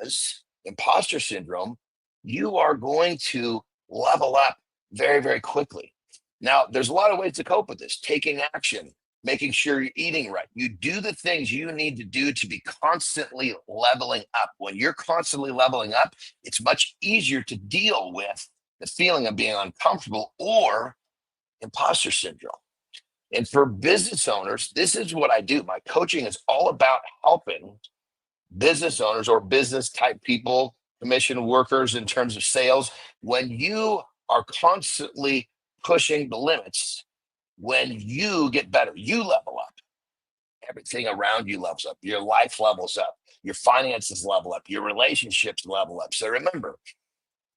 as imposter syndrome, you are going to level up very, very quickly. Now, there's a lot of ways to cope with this. Taking action, making sure you're eating right. You do the things you need to do to be constantly leveling up. When you're constantly leveling up, it's much easier to deal with the feeling of being uncomfortable or imposter syndrome. And for business owners, this is what I do. My coaching is all about helping business owners or business type people, commission workers in terms of sales. When you are constantly pushing the limits, when you get better, you level up. Everything around you levels up. Your life levels up. Your finances level up. Your relationships level up. So remember,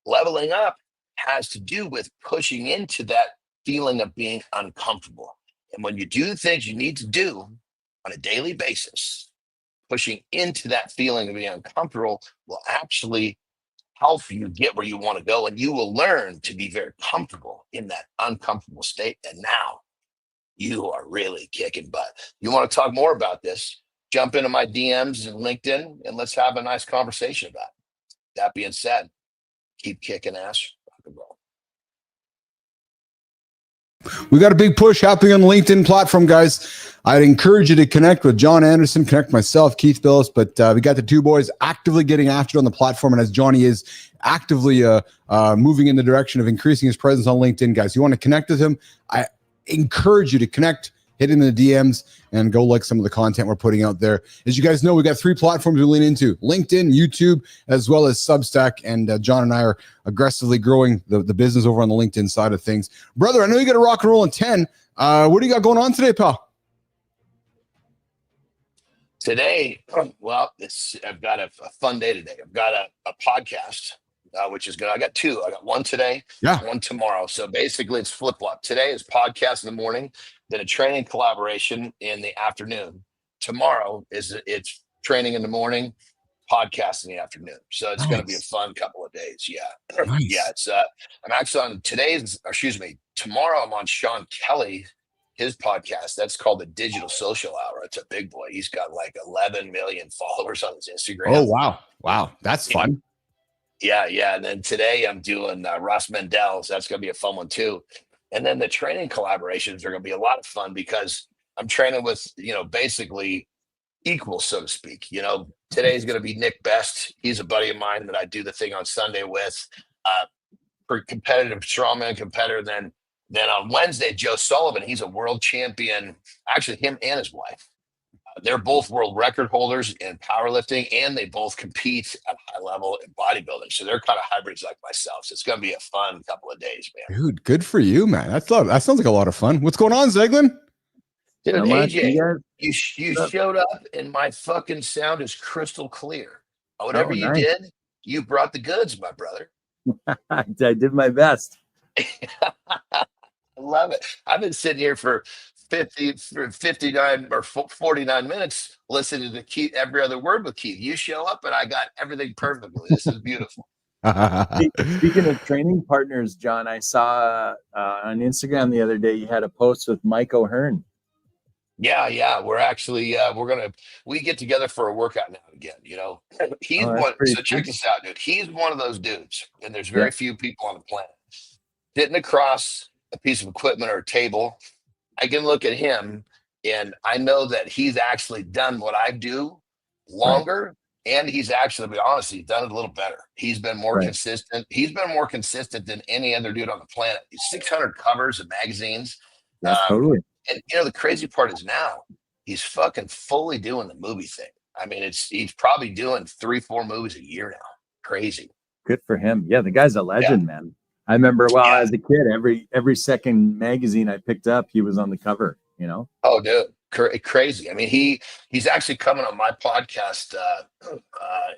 leveling up has to do with pushing into that feeling of being uncomfortable. And when you do the things you need to do on a daily basis, pushing into that feeling of being uncomfortable will actually help you get where you want to go. And you will learn to be very comfortable in that uncomfortable state. And now you are really kicking butt. You want to talk more about this? Jump into my DMs and LinkedIn and let's have a nice conversation about it. that being said, keep kicking ass. Rock and roll. We got a big push happening on the LinkedIn platform, guys. I'd encourage you to connect with Jon Andersen, connect myself, Keith Bilous, but we got the two boys actively getting after it on the platform. And as Johnny is actively moving in the direction of increasing his presence on LinkedIn, guys, you want to connect with him, I encourage you to connect, hit him in the DMs, and go like some of the content we're putting out there. As you guys know, we got 3 platforms we lean into: LinkedIn, YouTube, as well as Substack. And John and I are aggressively growing the business over on the LinkedIn side of things. Brother, I know you got to rock and roll in 10. What do you got going on today, pal? Today, well, I've got a fun day today. I've got a podcast, which is good. I got 2. I got one today, one tomorrow. So basically it's flip-flop. Today is podcast in the morning, then a training collaboration in the afternoon. Tomorrow it's training in the morning, podcast in the afternoon. So it's going to be a fun couple of days. Yeah. Nice. Yeah. It's I'm actually on tomorrow I'm on Sean Kelly, his podcast. That's called the Digital Social Hour. It's a big boy. He's got like 11 million followers on his Instagram. Oh, wow. That's fun. Yeah. And then today I'm doing Ross Mendel's. That's going to be a fun one too. And then the training collaborations are going to be a lot of fun because I'm training with, basically equals, so to speak. Today's going to be Nick Best. He's a buddy of mine that I do the thing on Sunday with, for competitive strongman competitor. Then on Wednesday, Joe Sullivan, he's a world champion. Actually, him and his wife. They're both world record holders in powerlifting, and they both compete at high level in bodybuilding. So they're kind of hybrids like myself. So it's going to be a fun couple of days, man. Dude, good for you, man. That sounds like a lot of fun. What's going on, Zeglin? Dude, AJ, you showed up, and my fucking sound is crystal clear. Whatever you did, you brought the goods, my brother. I did my best. I love it. I've been sitting here for 59 or 49 minutes listening to Keith, every other word with Keith. You show up and I got everything perfectly. This is beautiful. Speaking of training partners, John, I saw on Instagram the other day you had a post with Mike O'Hearn. Yeah. We're actually we get together for a workout now and again. He's one. So check this out, dude. He's one of those dudes, and there's very few people on the planet sitting across a piece of equipment or a table. I can look at him and I know that he's actually done what I do longer. And he's actually, to be honest, he's done it a little better. He's been more consistent. He's been more consistent than any other dude on the planet. He's 600 covers of magazines. Totally. And the crazy part is now he's fucking fully doing the movie thing. I mean, he's probably doing 3-4 movies a year now. Crazy. Good for him. Yeah, the guy's a legend, man. I remember, as a kid, every second magazine I picked up, he was on the cover. Oh, dude, crazy. I mean, he's actually coming on my podcast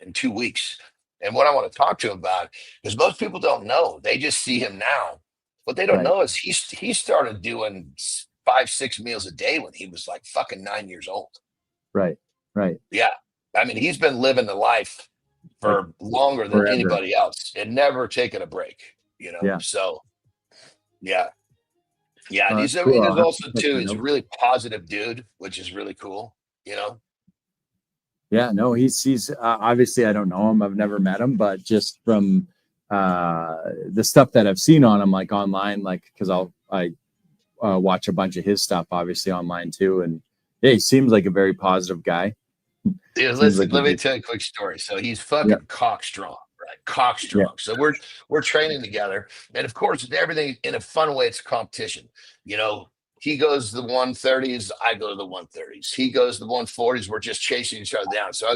in 2 weeks. And what I want to talk to him about, because most people don't know, they just see him now. What they don't know is he started doing 5-6 meals a day when he was like fucking 9 years old. Right. Yeah. I mean, he's been living the life for longer than anybody else and never taken a break. So yeah. And he's also too, he's a really positive dude, which is really cool, Yeah, no, he's obviously, I don't know him. I've never met him, but just from the stuff that I've seen on him, like online, because I watch a bunch of his stuff, obviously online too. And he seems like a very positive guy. Dude, listen, let me tell you a quick story. So he's fucking cock strong. Cockstrong. Yeah. So we're training together, and of course, everything in a fun way. It's a competition. He goes to the 130s, I go to the 130s. He goes to the 140s. We're just chasing each other down. So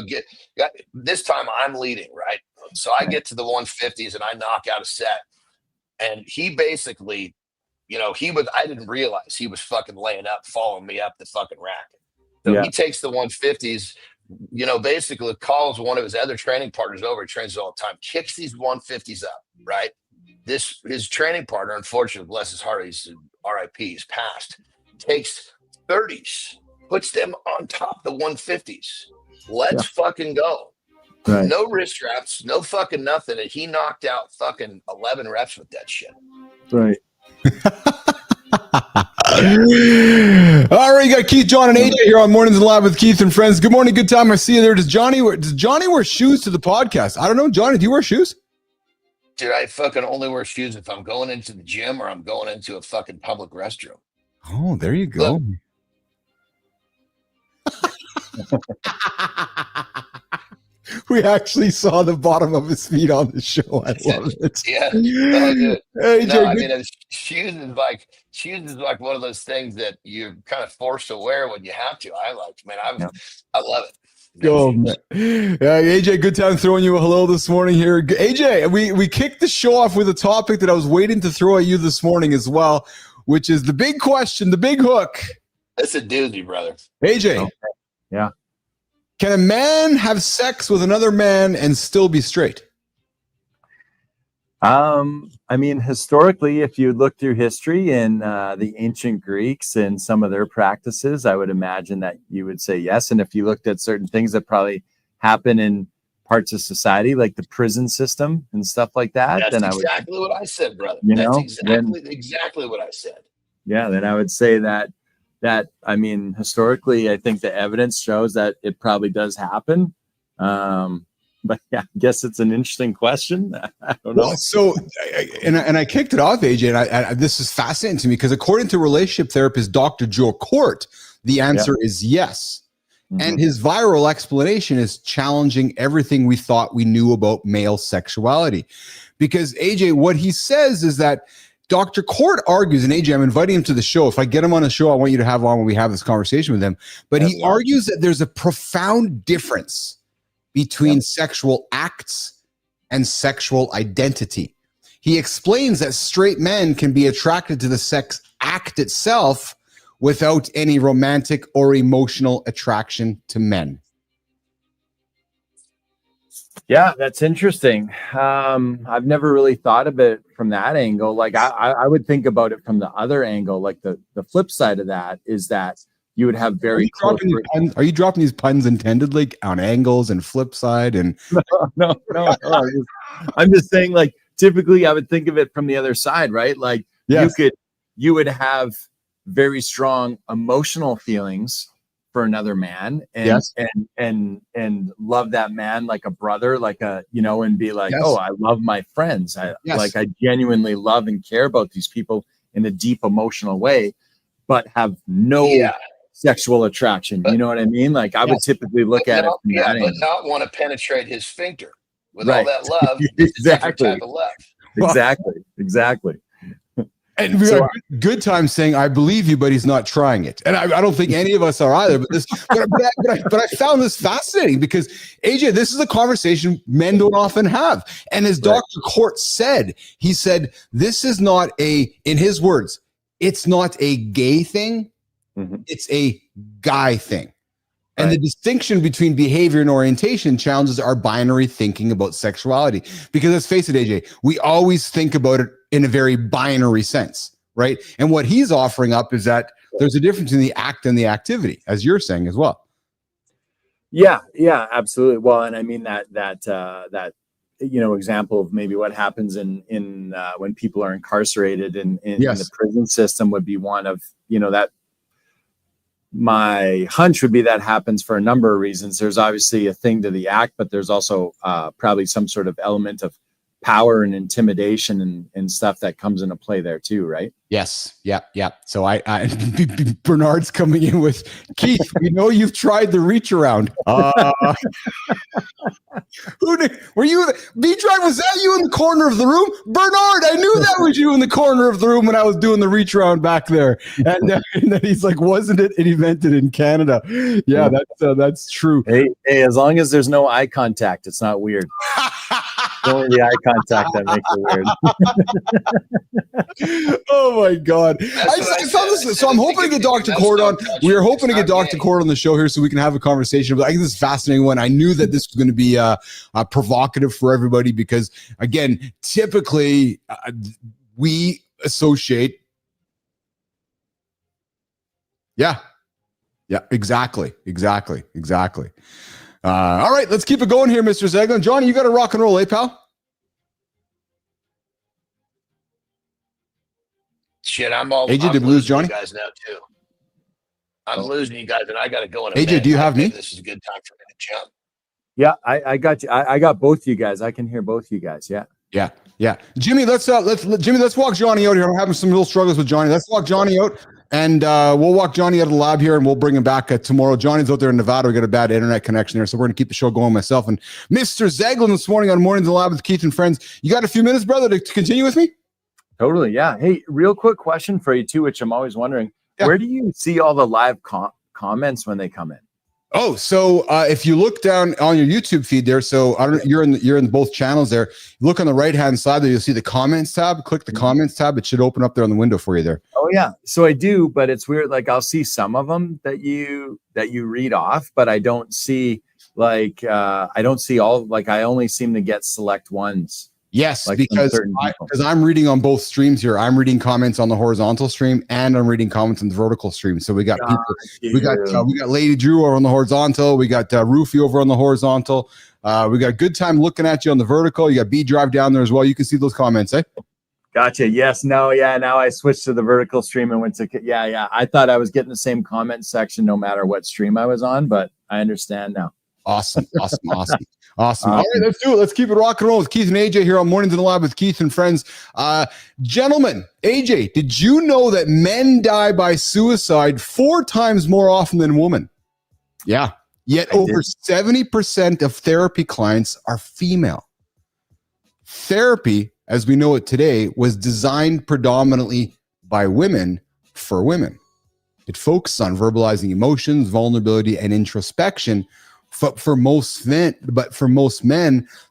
this time I'm leading, right? So I get to the 150s and I knock out a set, and he basically, I didn't realize he was fucking laying up, following me up the fucking rack. So he takes the 150s. Basically calls one of his other training partners over. He trains all the time, kicks these 150s up, right? His training partner, unfortunately, bless his heart, he's RIP, he's passed, takes 30s, puts them on top of the 150s. Let's fucking go. Right. No wrist straps, no fucking nothing. And he knocked out fucking 11 reps with that shit. Right. All right, you got Keith, John, and AJ here on Mornings in Live with Keith and Friends. Good morning, good time. I see you there. Does Johnny wear shoes to the podcast? I don't know. Johnny, do you wear shoes? Dude, I fucking only wear shoes if I'm going into the gym or I'm going into a fucking public restroom. Oh, there you go. We actually saw the bottom of his feet on the show. I love it. Yeah. Oh, dude. Hey, No, I Jay, mean, shoes is like one of those things that you're kind of forced to wear when you have to. I love it. go, man. AJ, good time throwing you a hello this morning here. AJ, we kicked the show off with a topic that I was waiting to throw at you this morning as well, which is the big question, the big hook. That's a doozy, brother. AJ. Okay. Yeah. Can a man have sex with another man and still be straight? I mean, historically, if you look through history and the ancient Greeks and some of their practices, I would imagine that you would say yes. And if you looked at certain things that probably happen in parts of society, like the prison system and stuff like that, That's then exactly what I said, brother. That's exactly what I said. Yeah, then I would say that I mean, historically, I think the evidence shows that it probably does happen. But yeah, I guess it's an interesting question. I don't know. Well, so, and I kicked it off, AJ, and this is fascinating to me because according to relationship therapist Dr. Joe Kort, the answer is yes. Mm-hmm. And his viral explanation is challenging everything we thought we knew about male sexuality. Because AJ, what he says is that Dr. Kort argues, and AJ, I'm inviting him to the show. If I get him on a show, I want you to have on when we have this conversation with him. But he argues that there's a profound difference between sexual acts and sexual identity. He explains that straight men can be attracted to the sex act itself without any romantic or emotional attraction to men. Yeah, that's interesting. I've never really thought of it from that angle. Like I would think about it from the other angle. Like the flip side of that is that you would have very close. Are you dropping these puns intendedly on angles and flip side? And no. I'm just saying, like, typically I would think of it from the other side, right? Like you would have very strong emotional feelings for another man and love that man like a brother, like and be like, oh, I love my friends. I genuinely love and care about these people in a deep emotional way, but have no sexual attraction. You know what I mean? Like I would typically look at it from that but not want to penetrate his sphincter with all that love. Exactly. Type of love. Exactly. And we are good time saying, I believe you, but he's not trying it. And I don't think any of us are either. But I found this fascinating because, AJ, this is a conversation men don't often have. And as Dr. Kort said, he said, this is not in his words, it's not a gay thing. Mm-hmm. It's a guy thing. And the distinction between behavior and orientation challenges our binary thinking about sexuality. Because let's face it, AJ, we always think about it in a very binary sense, right? And what he's offering up is that there's a difference in the act and the activity, as you're saying as well. Yeah, absolutely. Well, and I mean that example of maybe what happens in when people are incarcerated in the prison system would be one of, that my hunch would be that happens for a number of reasons. There's obviously a thing to the act, but there's also probably some sort of element of power and intimidation and stuff that comes into play there too, right? Yes. Yeah. So I Bernard's coming in with, Keith, we know you've tried the reach around. Were you, B-Drive, was that you in the corner of the room? Bernard, I knew that was you in the corner of the room when I was doing the reach around back there. And then he's like, wasn't it an event in Canada? Yeah, that's true. Hey, as long as there's no eye contact, it's not weird. Only the eye contact that makes it weird. Oh my God. So I'm hoping to get Dr. Kort on. We are hoping to get Dr. Kort on the show here so we can have a conversation. But I think this is a fascinating one. I knew that this was going to be provocative for everybody because, again, typically we associate. Yeah, exactly. All right, let's keep it going here, Mr. Zeglin. Johnny, you got to rock and roll, pal? Shit, I'm all. AJ, I'm did we lose losing Johnny? you guys now too. I'm losing you guys, and I got to go in a AJ, minute. do you have me? This is a good time for me to jump. Yeah, I got you. I got both you guys. I can hear both you guys. Yeah. Yeah. Jimmy, let's walk Johnny out here. I'm having some real struggles with Johnny. Let's walk Johnny out, and we'll walk Johnny out of the lab here, and we'll bring him back tomorrow. Johnny's out there in Nevada. We got a bad internet connection there, so we're gonna keep the show going. Myself and Mr. Zeglin this morning on Mornings in the Lab with Keith and Friends. You got a few minutes, brother, to continue with me? Totally. Yeah. Hey, real quick question for you too, which I'm always wondering. Yeah. Where do you see all the live comments when they come in? Oh, so if you look down on your YouTube feed there, so I don't, you're in both channels there. Look on the right hand side there, you'll see the comments tab. Click the comments tab. It should open up there on the window for you there. Oh yeah, so I do, but it's weird. Like I'll see some of them that you read off, but I don't see I don't see all. Like I only seem to get select ones. Yes, like because I'm reading on both streams here. I'm reading comments on the horizontal stream and I'm reading comments on the vertical stream. So we got people. We got Lady Drew over on the horizontal. We got Roofy over on the horizontal. We got Good Time looking at you on the vertical. You got B Drive down there as well. You can see those comments, eh? Gotcha. Yes. No. Yeah. Now I switched to the vertical stream and went to yeah. I thought I was getting the same comment section no matter what stream I was on, but I understand now. Awesome. All right, let's do it. Let's keep it rock and roll with Keith and AJ here on Mornings in the Lab with Keith and Friends. Gentlemen, AJ, did you know that men die by suicide 4 times more often than women? Yeah. Yet over 70% of therapy clients are female. Therapy, as we know it today, was designed predominantly by women for women. It focuses on verbalizing emotions, vulnerability, and introspection. For most men,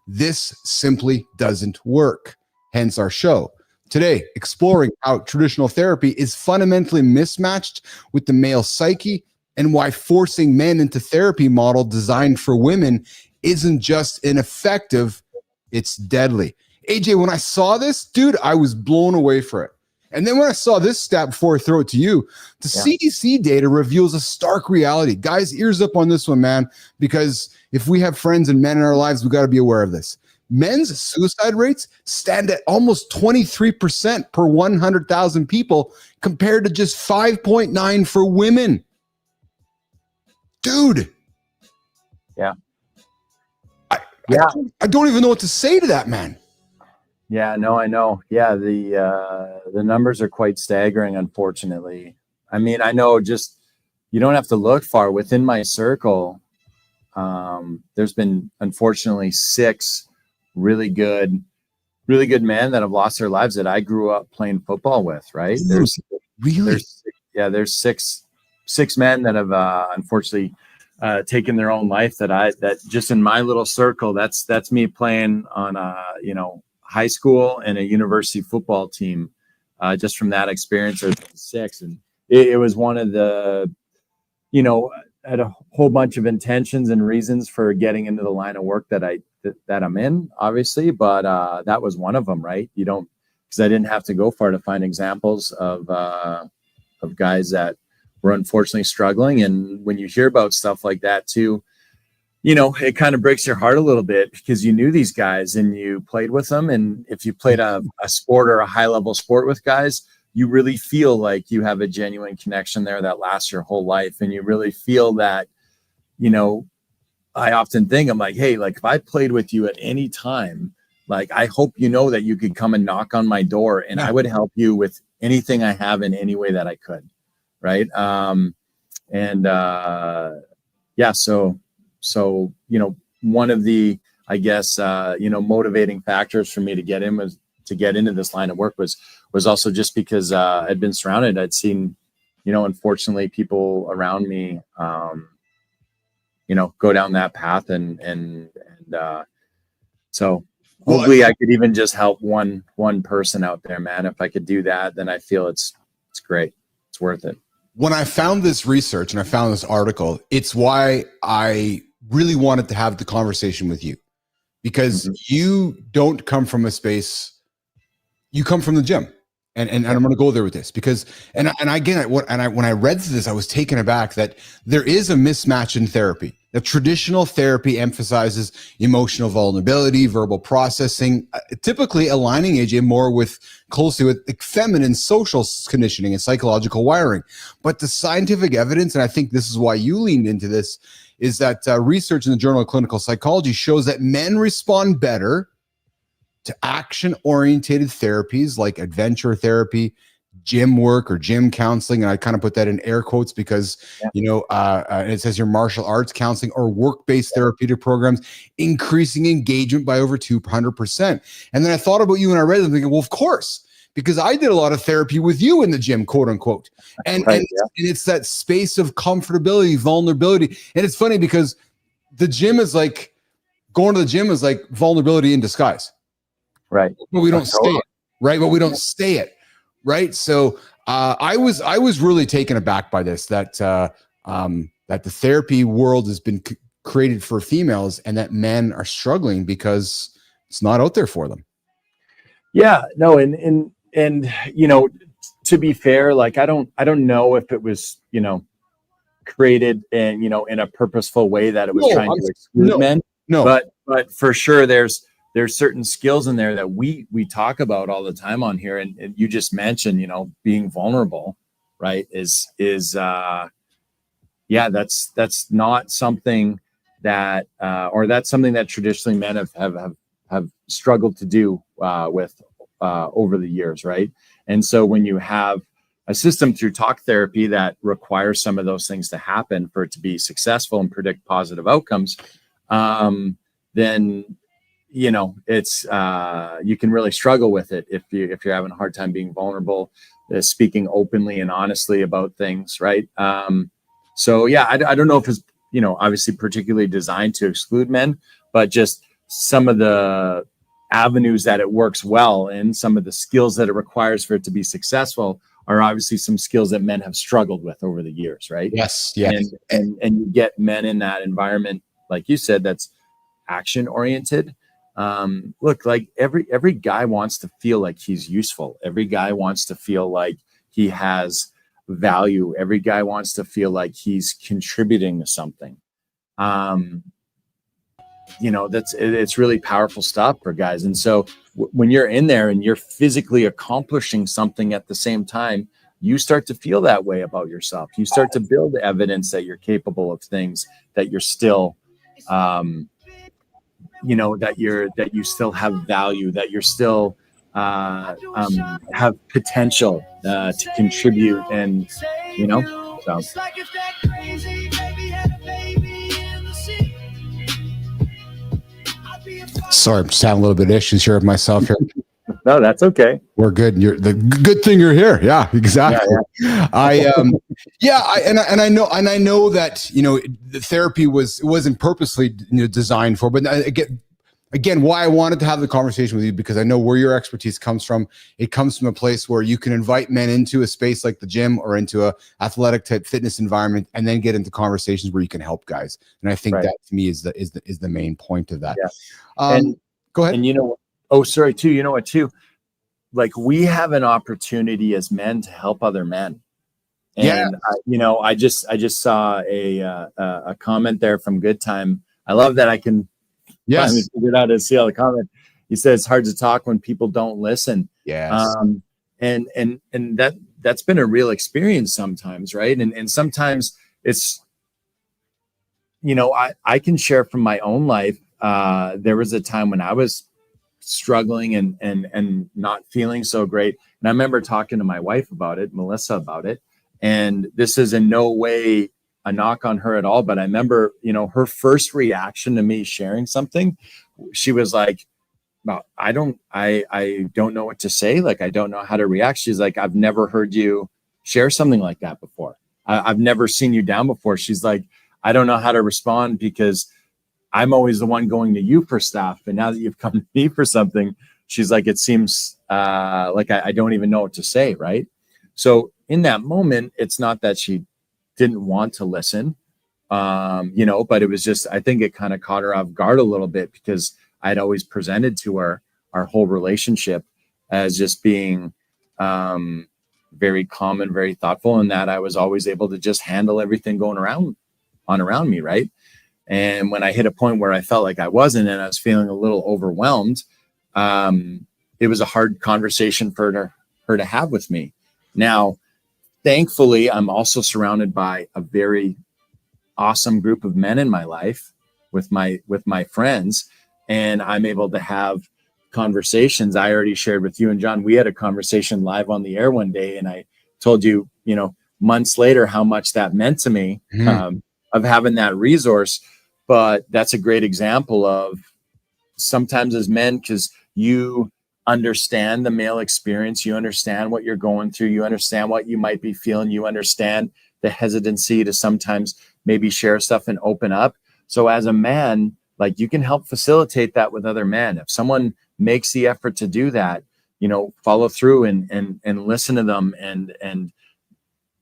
this simply doesn't work. Hence our show. Today, exploring how traditional therapy is fundamentally mismatched with the male psyche and why forcing men into therapy model designed for women isn't just ineffective, it's deadly. AJ, when I saw this, dude, I was blown away for it. And then when I saw this stat before I throw it to you, the CDC data reveals a stark reality. Guys, ears up on this one, man, because if we have friends and men in our lives, we got to be aware of this. Men's suicide rates stand at almost 23% per 100,000 people compared to just 5.9 for women. Dude. Yeah. I don't even know what to say to that, man. Yeah, no, I know. Yeah, the numbers are quite staggering, unfortunately. I mean, I know just you don't have to look far. Within my circle, there's been unfortunately 6 really good men that have lost their lives that I grew up playing football with, right? There's 6 men that have unfortunately taken their own life that just in my little circle, that's me playing on high school and a university football team. Just from that experience, there's 6, and it was one of the, had a whole bunch of intentions and reasons for getting into the line of work that I'm in, obviously, but that was one of them, right? Because I didn't have to go far to find examples of guys that were unfortunately struggling. And when you hear about stuff like that too, it kind of breaks your heart a little bit because you knew these guys and you played with them. And if you played a sport or a high level sport with guys, you really feel like you have a genuine connection there that lasts your whole life. And you really feel that, I often think I'm like, hey, like if I played with you at any time, like, I hope that you could come and knock on my door and I would help you with anything I have in any way that I could. Right. So, one of the, I guess, motivating factors for me to get into this line of work was also just because I'd been surrounded. I'd seen, unfortunately people around me, go down that path and so hopefully I could even just help one person out there, man. If I could do that, then I feel it's great. It's worth it. When I found this research and I found this article, it's why I really wanted to have the conversation with you, because you don't come from a space, you come from the gym. And I'm going to go there with this because when I read this, I was taken aback that there is a mismatch in therapy. The traditional therapy emphasizes emotional vulnerability, verbal processing, typically aligning AJ more closely with feminine social conditioning and psychological wiring. But the scientific evidence, and I think this is why you leaned into this, is that research in the Journal of Clinical Psychology shows that men respond better to action-orientated therapies like adventure therapy, gym work or gym counseling. And I kind of put that in air quotes because, it says your martial arts counseling or work-based therapeutic programs, increasing engagement by over 200%. And then I thought about you and I read them thinking, well, of course, because I did a lot of therapy with you in the gym, quote unquote. And it's that space of comfortability, vulnerability. And it's funny because the gym is like, going to the gym is like vulnerability in disguise. Right. But we don't stay it. Right. But we don't stay it. Right. So I was really taken aback by this, that the therapy world has been created for females and that men are struggling because it's not out there for them. Yeah, no. And, to be fair, like, I don't know if it was, created and, in a purposeful way that it was trying to exclude men. No, but for sure, there's certain skills in there that we talk about all the time on here. And you just mentioned, being vulnerable, right? That's not something that, or that's something that traditionally men have struggled to do with over the years, right? And so when you have a system through talk therapy that requires some of those things to happen for it to be successful and predict positive outcomes, then it's you can really struggle with it if you're having a hard time being vulnerable, speaking openly and honestly about things, right? So yeah, I don't know if it's obviously particularly designed to exclude men, but just some of the avenues that it works well in, some of the skills that it requires for it to be successful are obviously some skills that men have struggled with over the years, right? Yes. And you get men in that environment, like you said, that's action oriented. Look, like every guy wants to feel like he's useful. Every guy wants to feel like he has value. Every guy wants to feel like he's contributing to something. It's really powerful stuff for guys. And so when you're in there and you're physically accomplishing something at the same time, you start to feel that way about yourself. You start to build evidence that you're capable of things, that you're still, that you still have value, that you're still have potential to contribute, and so. Sorry, I'm just having a little bit of issues here with myself here. No, that's okay. We're good. You're the good thing you're here. Yeah, exactly. Yeah. I know that the therapy wasn't purposely designed for, but again, why I wanted to have the conversation with you, because I know where your expertise comes from. It comes from a place where you can invite men into a space like the gym or into a athletic type fitness environment, and then get into conversations where you can help guys. And I think that to me is the main point of that. Yeah. Go ahead. And too, like, we have an opportunity as men to help other men. And I just saw a comment there from Good Time. I love that I can finally figured out how to see all the comment. He said it's hard to talk when people don't listen. Yes. And that's been a real experience sometimes, right? And sometimes it's, I can share from my own life. There was a time when I was struggling and not feeling so great. And I remember talking to my wife about it, Melissa, about it. And this is in no way a knock on her at all, but I remember, her first reaction to me sharing something, she was like, well, I don't know what to say. Like, I don't know how to react. She's like, I've never heard you share something like that before. I've never seen you down before. She's like, I don't know how to respond because I'm always the one going to you for stuff. And now that you've come to me for something, she's like, it seems like I don't even know what to say. Right. So in that moment, it's not that she didn't want to listen, but it was just, I think it kind of caught her off guard a little bit, because I'd always presented to her our whole relationship as just being very calm and very thoughtful, and that I was always able to just handle everything going around me, right? And when I hit a point where I felt like I wasn't, and I was feeling a little overwhelmed, it was a hard conversation for her to have with me. Now, thankfully, I'm also surrounded by a very awesome group of men in my life with my friends, and I'm able to have conversations. I already shared with you and John, we had a conversation live on the air one day, and I told you, months later, how much that meant to me, of having that resource. But that's a great example of sometimes as men, because you understand the male experience, you understand what you're going through, you understand what you might be feeling, you understand the hesitancy to sometimes maybe share stuff and open up. So as a man, like, you can help facilitate that with other men. If someone makes the effort to do that, follow through and listen to them, and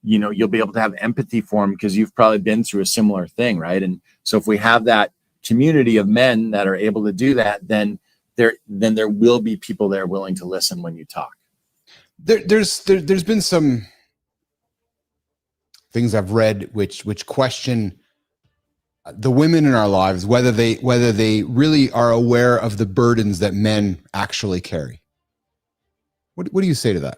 you'll be able to have empathy for them because you've probably been through a similar thing, right? And so if we have that community of men that are able to do that, then there will be people there willing to listen when you talk. There's been some things I've read which question the women in our lives, whether they really are aware of the burdens that men actually carry. What do you say to that?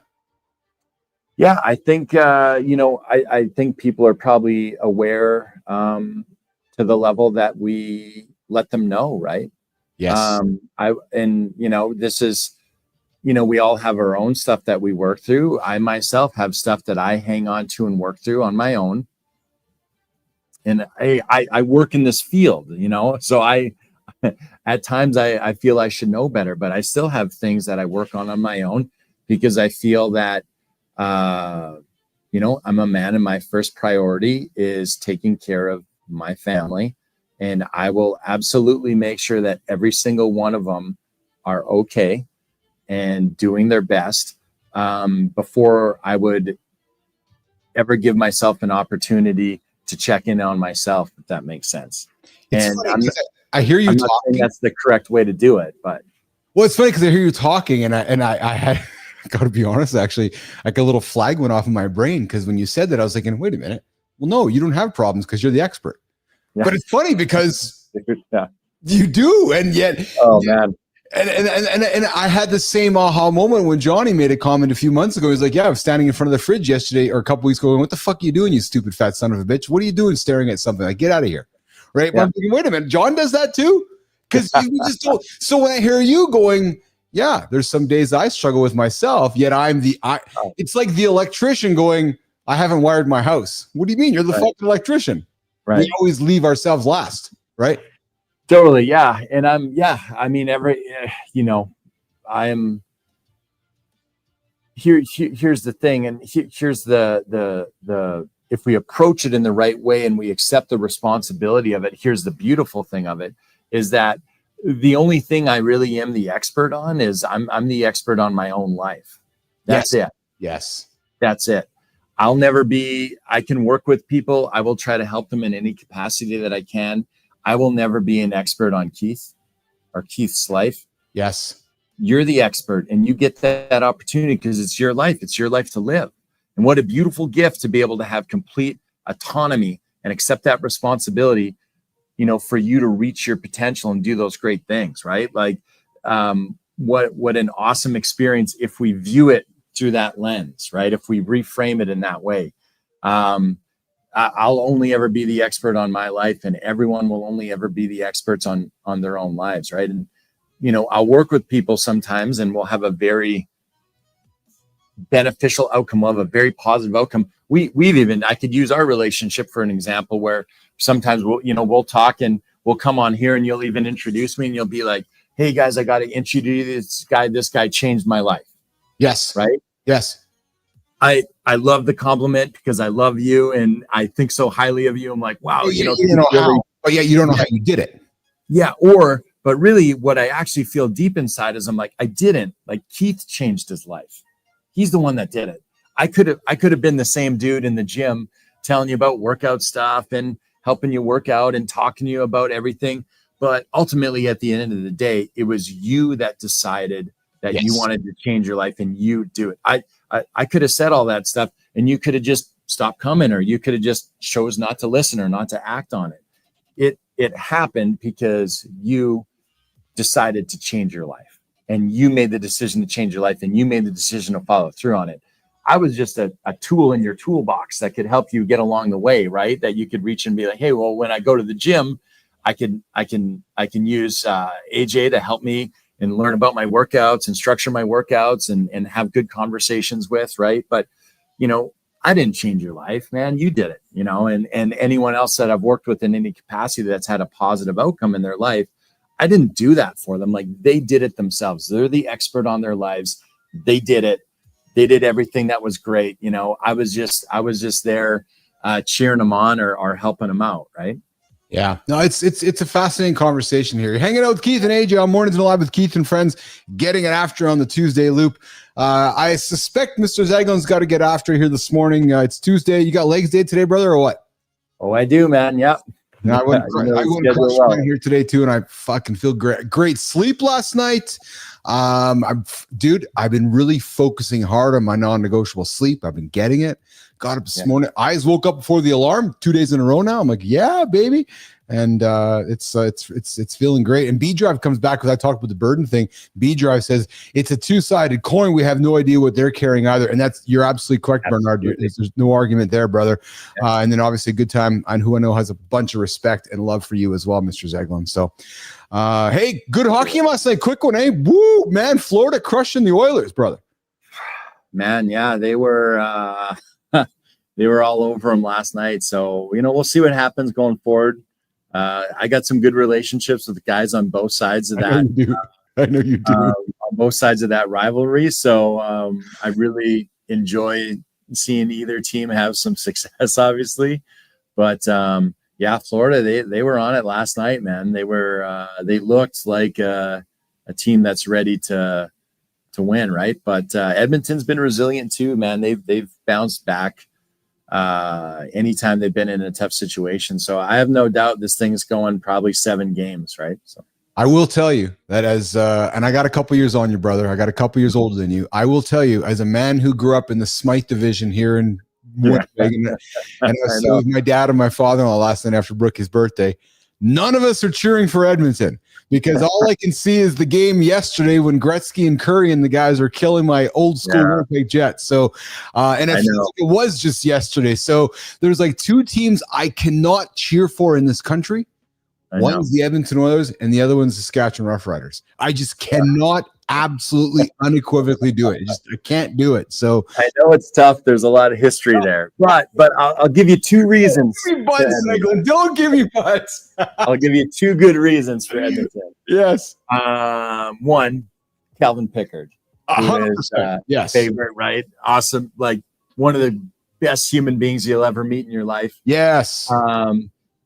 Yeah, I think I think people are probably aware to the level that we let them know, right? Yes. This is, we all have our own stuff that we work through. I myself have stuff that I hang on to and work through on my own. And I work in this field, so I, at times I feel I should know better, but I still have things that I work on my own, because I feel that, I'm a man and my first priority is taking care of my family. And I will absolutely make sure that every single one of them are okay and doing their best, before I would ever give myself an opportunity to check in on myself, if that makes sense. It's And funny, I hear you I'm talking. not saying that's the correct way to do it, but It's funny because I hear you talking, and I had, got to be honest, actually, like a little flag went off in my brain, because when you said that, I was thinking, wait a minute, well, no, you don't have problems because you're the expert. yeah. But it's funny because Yeah. you do, and yet, Man. And I had the same aha moment when Johnny made a comment a few months ago. He's like, yeah, I was standing in front of the fridge yesterday or a couple weeks ago, going, what the fuck are you doing, you stupid fat son of a bitch? What are you doing staring at something? Like, get out of here. Right? But I'm thinking, wait a minute, John does that too? Because we just don't. So when I hear you going, yeah, there's some days I struggle with myself, yet it's like the electrician going, I haven't wired my house. What do you mean? You're the fucking electrician. Right. We always leave ourselves last, right? Totally. Yeah. And I'm here's the thing. And here's the, if we approach it in the right way and we accept the responsibility of it, here's the beautiful thing of it, is that the only thing I really am the expert on is I'm the expert on my own life. That's it. Yes. That's it. I can work with people. I will try to help them in any capacity that I can. I will never be an expert on Keith or Keith's life. Yes. You're the expert, and you get that opportunity because it's your life. It's your life to live. And what a beautiful gift to be able to have complete autonomy and accept that responsibility, for you to reach your potential and do those great things, right? Like, what an awesome experience if we view it through that lens, right? If we reframe it in that way. I'll only ever be the expert on my life, and everyone will only ever be the experts on their own lives, right? And I'll work with people sometimes, and we'll have a very beneficial outcome, of a very positive outcome. I could use our relationship for an example, where sometimes we'll talk and we'll come on here, and you'll even introduce me, and you'll be like, "Hey guys, I got to introduce this guy. This guy changed my life." Yes. Right. Yes. I love the compliment because I love you and I think so highly of you. I'm like, wow, you don't know how. But yeah, you don't know how you did it. Yeah. But really what I actually feel deep inside is I'm like, I didn't. Like, Keith changed his life. He's the one that did it. I could have been the same dude in the gym telling you about workout stuff and helping you work out and talking to you about everything. But ultimately, at the end of the day, it was you that decided that you wanted to change your life, and you do it. I could have said all that stuff and you could have just stopped coming, or you could have just chose not to listen or not to act on it. It happened because you decided to change your life, and you made the decision to change your life, and you made the decision to follow through on it. I was just a tool in your toolbox that could help you get along the way, right? That you could reach and be like, hey, well, when I go to the gym, I can use AJ to help me and learn about my workouts and structure my workouts and have good conversations with, right? But, I didn't change your life, man. You did it, and anyone else that I've worked with in any capacity that's had a positive outcome in their life, I didn't do that for them. Like, they did it themselves. They're the expert on their lives. They did it. They did everything that was great. I was just there cheering them on or helping them out. Right. Yeah, no, it's a fascinating conversation here. You're hanging out with Keith and AJ on Mornings and Live with Keith and Friends, getting it after on the Tuesday loop. I suspect Mr. Zaglin's got to get after here this morning. It's Tuesday. You got legs day today, brother, or what? Oh, I do, man. Yep. Yeah, I went crush here today too, and I fucking feel great. Great sleep last night. I've been really focusing hard on my non-negotiable sleep. I've been getting it. Got up this morning. Eyes woke up before the alarm 2 days in a row now. I'm like, yeah, baby. And it's feeling great. And B Drive comes back because I talked about the burden thing. B Drive says it's a two-sided coin. We have no idea what they're carrying either. And you're absolutely correct, Bernard. There's no argument there, brother. And then obviously a good time, and who I know has a bunch of respect and love for you as well, Mr. Zaglin. So hey, good hockey last night. Quick one, eh? Woo, man, Florida crushing the Oilers, brother. Man, yeah, they were they were all over them last night. So, we'll see what happens going forward. I got some good relationships with the guys on both sides of that. I know you do. On both sides of that rivalry. So I really enjoy seeing either team have some success, obviously. But yeah, Florida, they were on it last night, man. They looked like a team that's ready to win, right? But Edmonton's been resilient too, man. They've bounced back anytime they've been in a tough situation. So I have no doubt this thing's going probably 7 games, right? So I will tell you that and I got a couple years on you, brother. I got a couple years older than you. I will tell you, as a man who grew up in the Smythe division here in Winnipeg, and I was with my dad and my father-in-law last night after Brookie's birthday, none of us are cheering for Edmonton, because all I can see is the game yesterday when Gretzky and Curry and the guys are killing my old school Winnipeg Jets. So, and I feel like it was just yesterday. So there's like 2 teams I cannot cheer for in this country. One's the Edmonton Oilers and the other one's the Saskatchewan Roughriders. I just cannot absolutely unequivocally do it. I can't do it. So I know it's tough. There's a lot of history there, but I'll give you 2 reasons. Don't give me butts. I'll give you 2 good reasons for Edmonton. Yes. One, Calvin Pickard. 100%. Yes. Favorite, right? Awesome. Like one of the best human beings you'll ever meet in your life. Yes.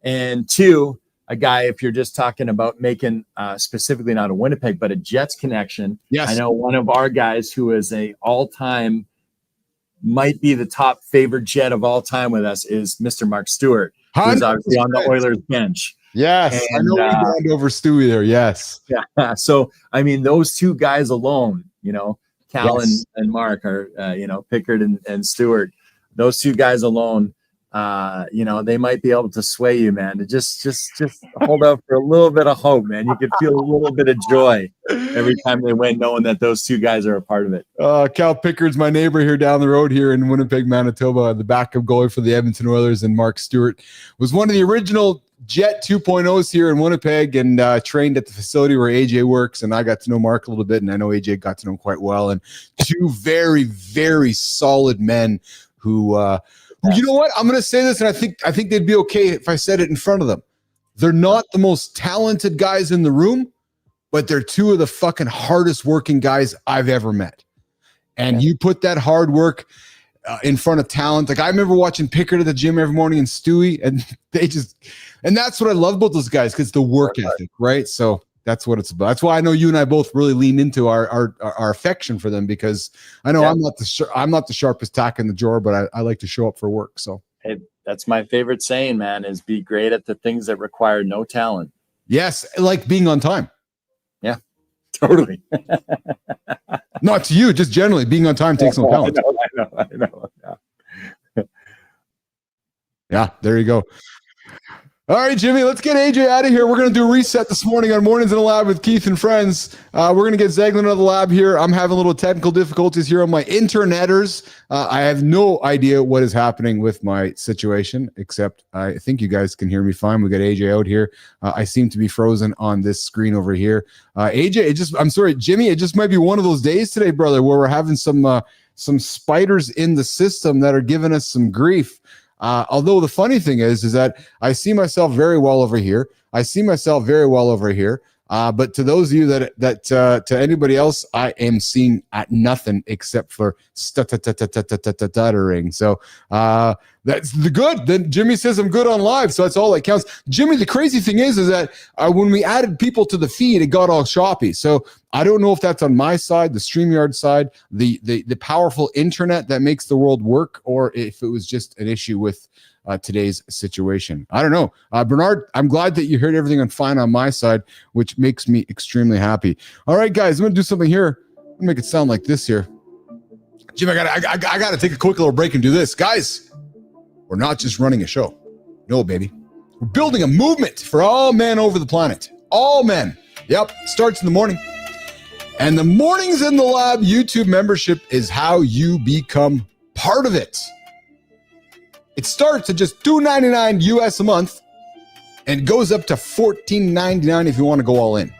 And 2, a guy, if you're just talking about making specifically not a Winnipeg, but a Jets connection. Yes. I know one of our guys who is a all-time, might be the top favorite Jet of all time with us, is Mr. Mark Stewart, who's obviously on the Oilers bench. Yes. And, I know we bond over Stewie there. Yes. Yeah. So, I mean, those 2 guys alone, Cal and Mark are, Pickard and Stewart, those 2 guys alone, they might be able to sway you, man. To just hold out for a little bit of hope, man. You could feel a little bit of joy every time they win, knowing that those 2 guys are a part of it. Cal Pickard's my neighbor here down the road here in Winnipeg, Manitoba. The backup goalie for the Edmonton Oilers, and Mark Stewart was one of the original Jet 2.0s here in Winnipeg, and trained at the facility where AJ works. And I got to know Mark a little bit, and I know AJ got to know him quite well. And 2 very, very solid men who. You know what? I'm going to say this, and I think they'd be okay if I said it in front of them. They're not the most talented guys in the room, but they're 2 of the fucking hardest working guys I've ever met. And you put that hard work in front of talent. Like, I remember watching Pickard at the gym every morning and Stewie, and and that's what I love about those guys, because the work ethic, right? So that's what it's about. That's why I know you and I both really lean into our affection for them, because I know I'm not the sharpest tack in the drawer, but I like to show up for work. So hey, that's my favorite saying, man, is be great at the things that require no talent. Yes, like being on time. Yeah, totally. Not to you, just generally being on time takes no account. I know. Yeah. Yeah, there you go. All right, Jimmy, let's get AJ out of here. We're going to do a reset this morning on Mornings in the Lab with Keith and friends. We're going to get Zeglin out of the lab here. I'm having a little technical difficulties here on my interneters. I have no idea what is happening with my situation, except I think you guys can hear me fine. We got AJ out here. I seem to be frozen on this screen over here. AJ, I'm sorry, Jimmy, it just might be one of those days today, brother, where we're having some spiders in the system that are giving us some grief. Although the funny thing is that I see myself very well over here. But to those of you that to anybody else, I am seeing at nothing except for stuttering. So that's the good. Then Jimmy says I'm good on live, so that's all that counts. Jimmy, the crazy thing is that when we added people to the feed, it got all choppy. So I don't know if that's on my side, the StreamYard side, the powerful internet that makes the world work, or if it was just an issue with today's situation. I don't know. Bernard, I'm glad that you heard everything on fine on my side, which makes me extremely happy. All right, guys, I'm going to do something here. I'm going to make it sound like this here. Jim, I got to take a quick little break and do this. Guys, we're not just running a show. No, baby. We're building a movement for all men over the planet. All men. Yep. Starts in the morning. And the Mornings in the Lab YouTube membership is how you become part of it. It starts at just $2.99 US a month and goes up to $14.99 if you want to go all in.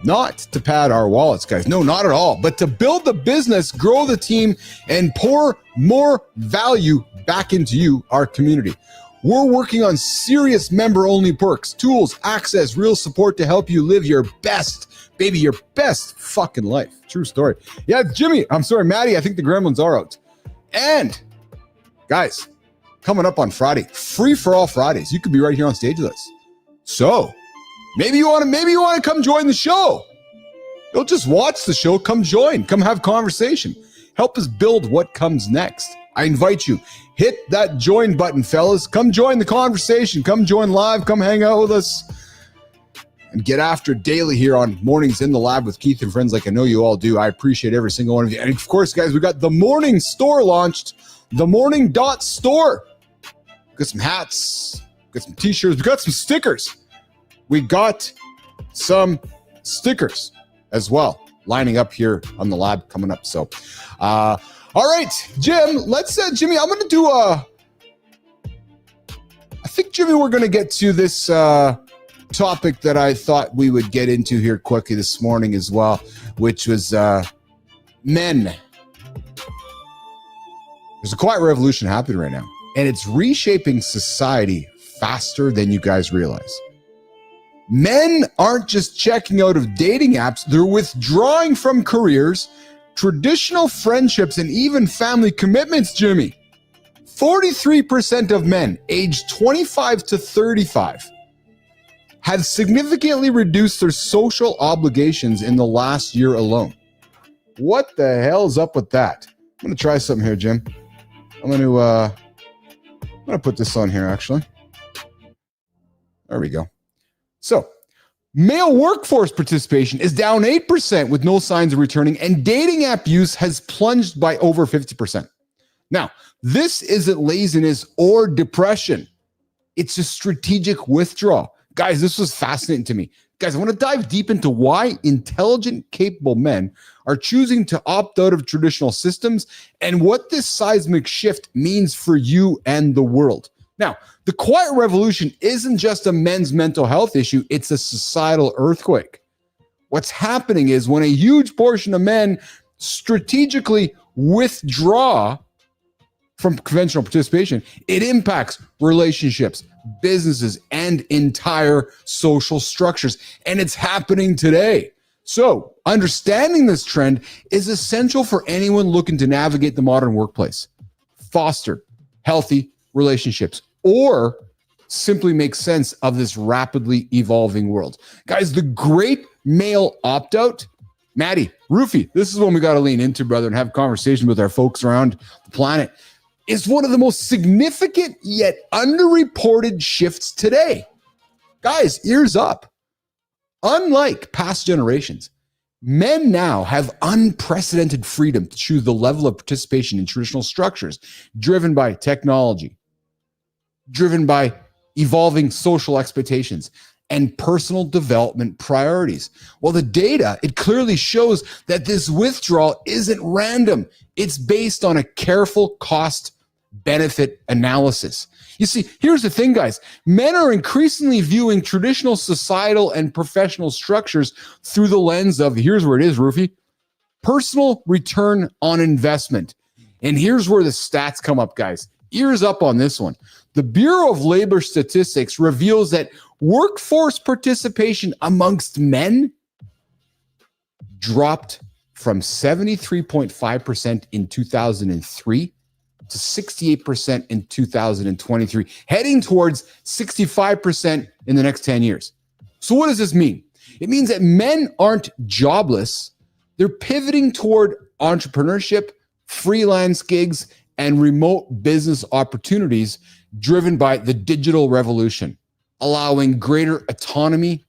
Not to pad our wallets, guys. No, not at all. But to build the business, grow the team, and pour more value back into you, our community. We're working on serious member-only perks, tools, access, real support to help you live your best, baby, your best fucking life. True story. Yeah, Jimmy, I'm sorry, Maddie, I think the gremlins are out. And, guys, coming up on Friday, free for all Fridays. You could be right here on stage with us. So, maybe you want to come join the show. Don't just watch the show. Come join. Come have conversation. Help us build what comes next. I invite you. Hit that join button, fellas. Come join the conversation. Come join live. Come hang out with us. And get after daily here on Mornings in the Lab with Keith and friends like I know you all do. I appreciate every single one of you. And of course, guys, we got the Morning Store launched. The Morning.store. Got some hats. Got some t-shirts. We got some stickers. We got some stickers as well lining up here on the lab coming up. So, all right, Jim, Jimmy, I'm going to do I think, Jimmy, we're going to get to this topic that I thought we would get into here quickly this morning as well, which was men. There's a quiet revolution happening right now, and it's reshaping society faster than you guys realize. Men aren't just checking out of dating apps, they're withdrawing from careers, traditional friendships, and even family commitments, Jimmy. 43% of men aged 25 to 35 have significantly reduced their social obligations in the last year alone. What the hell's up with that? I'm going to try something here, Jim. I'm going to put this on here, actually. There we go. So, male workforce participation is down 8% with no signs of returning, and dating app use has plunged by over 50%. Now, this isn't laziness or depression. It's a strategic withdrawal. Guys, this was fascinating to me. Guys, I want to dive deep into why intelligent, capable men are choosing to opt out of traditional systems and what this seismic shift means for you and the world. Now, the quiet revolution isn't just a men's mental health issue, it's a societal earthquake. What's happening is when a huge portion of men strategically withdraw from conventional participation, it impacts relationships, businesses, and entire social structures. And it's happening today. So, understanding this trend is essential for anyone looking to navigate the modern workplace, foster healthy relationships, or simply make sense of this rapidly evolving world. Guys, the great male opt-out, Maddie, Roofy, this is one we got to lean into, brother, and have a conversation with our folks around the planet, is one of the most significant yet underreported shifts today. Guys, ears up. Unlike past generations, Men now have unprecedented freedom to choose the level of participation in traditional structures driven by technology, driven by evolving social expectations and personal development priorities. Well, the data, it clearly shows that this withdrawal isn't random. It's based on a careful cost benefit analysis. You see, here's the thing, guys. Men are increasingly viewing traditional societal and professional structures through the lens of, here's where it is, Roofie, personal return on investment. And here's where the stats come up, guys. Ears up on this one. The Bureau of Labor Statistics reveals that workforce participation amongst men dropped from 73.5% in 2003 to 68% in 2023, heading towards 65% in the next 10 years. So what does this mean? It means that men aren't jobless. They're pivoting toward entrepreneurship, freelance gigs, and remote business opportunities driven by the digital revolution, allowing greater autonomy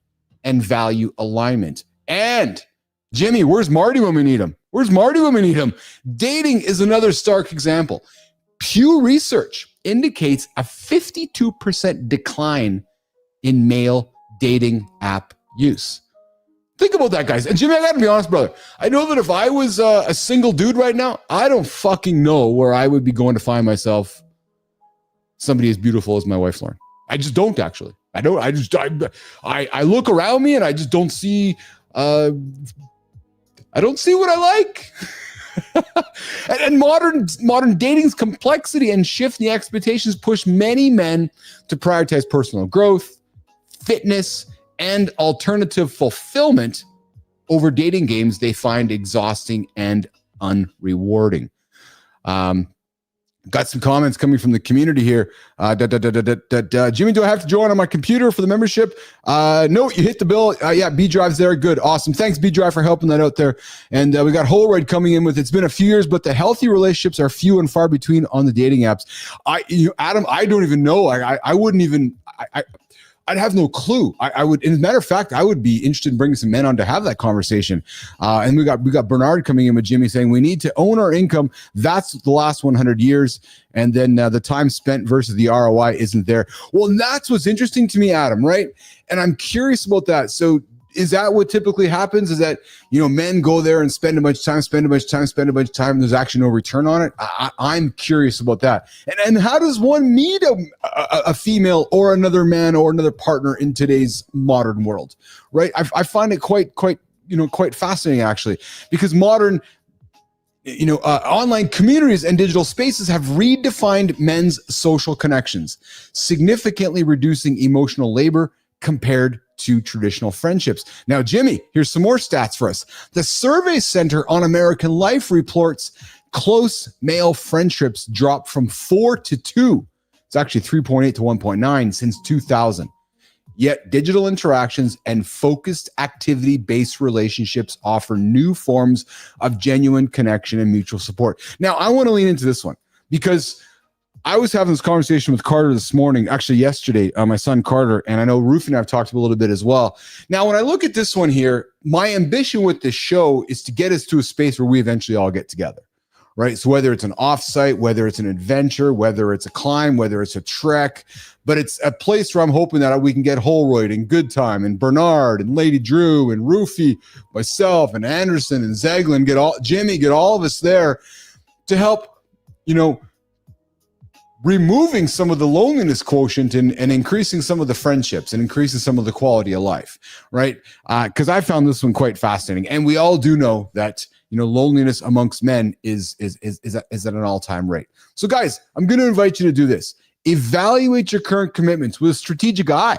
and value alignment. And Jimmy, where's Marty when we need him? Where's Marty when we need him? Dating is another stark example. Pew Research indicates a 52% decline in male dating app use. Think about that, guys. And Jimmy, I gotta be honest, brother. I know that if I was a single dude right now, I don't fucking know where I would be going to find myself somebody as beautiful as my wife, Lauren. I just don't, actually. I look around me and I just don't see, I don't see what I like. and modern dating's complexity and shifting expectations push many men to prioritize personal growth, fitness, and alternative fulfillment over dating games they find exhausting and unrewarding. Got some comments coming from the community here. Jimmy, do I have to join on my computer for the membership? No, you hit the bill. Yeah, B Drive's there. Good. Awesome. Thanks, B Drive, for helping that out there. And we got Holroyd coming in with, it's been a few years, but the healthy relationships are few and far between on the dating apps. Adam, I don't even know. I wouldn't even, I'd have no clue. I would, as a matter of fact, I would be interested in bringing some men on to have that conversation. And we got Bernard coming in with Jimmy saying we need to own our income. That's the last 100 years. And then the time spent versus the ROI isn't there. Well, and that's what's interesting to me, Adam, right? And I'm curious about that. So is that what typically happens? Is that, men go there and spend a bunch of time, and there's actually no return on it? I'm curious about that. And how does one meet a female or another man or another partner in today's modern world, right? I find it quite fascinating, actually, because modern, online communities and digital spaces have redefined men's social connections, significantly reducing emotional labor compared to traditional friendships. Now, Jimmy, here's some more stats for us. The Survey Center on American Life reports close male friendships dropped from 4 to 2. It's actually 3.8 to 1.9 since 2000. Yet digital interactions and focused activity-based relationships offer new forms of genuine connection and mutual support. Now, I want to lean into this one because I was having this conversation with Carter this morning, actually yesterday, my son Carter, and I know Roof and I have talked a little bit as well. Now, when I look at this one here, my ambition with this show is to get us to a space where we eventually all get together, right? So whether it's an offsite, whether it's an adventure, whether it's a climb, whether it's a trek, but it's a place where I'm hoping that we can get Holroyd and Good Time and Bernard and Lady Drew and Roofie, myself and Anderson and Zeglin, Jimmy, get all of us there to help, removing some of the loneliness quotient and increasing some of the friendships and increasing some of the quality of life, right? Because I found this one quite fascinating. And we all do know that, loneliness amongst men is at an all-time rate. So guys, I'm going to invite you to do this. Evaluate your current commitments with a strategic eye,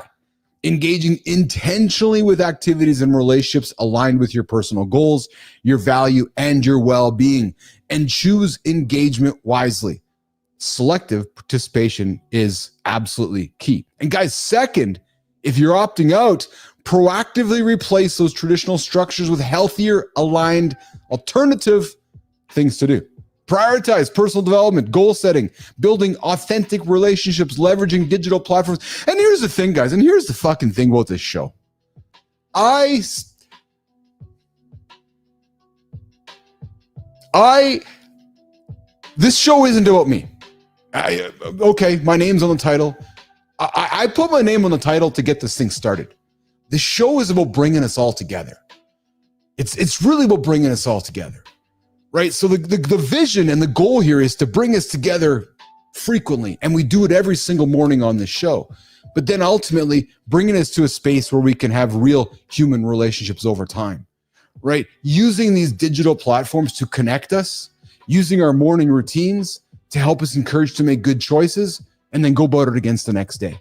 engaging intentionally with activities and relationships aligned with your personal goals, your value, and your well-being, and choose engagement wisely. Selective participation is absolutely key. And guys, second, if you're opting out, proactively replace those traditional structures with healthier, aligned, alternative things to do. Prioritize personal development, goal setting, building authentic relationships, leveraging digital platforms. And here's the thing, guys, and here's the fucking thing about this show. This show isn't about me. Okay, my name's on the title. I put my name on the title to get this thing started. The show is about bringing us all together. It's really about bringing us all together, right? So the vision and the goal here is to bring us together frequently, and we do it every single morning on this show. But then ultimately bringing us to a space where we can have real human relationships over time, right? Using these digital platforms to connect us, using our morning routines to help us encourage to make good choices, and then go about it against the next day,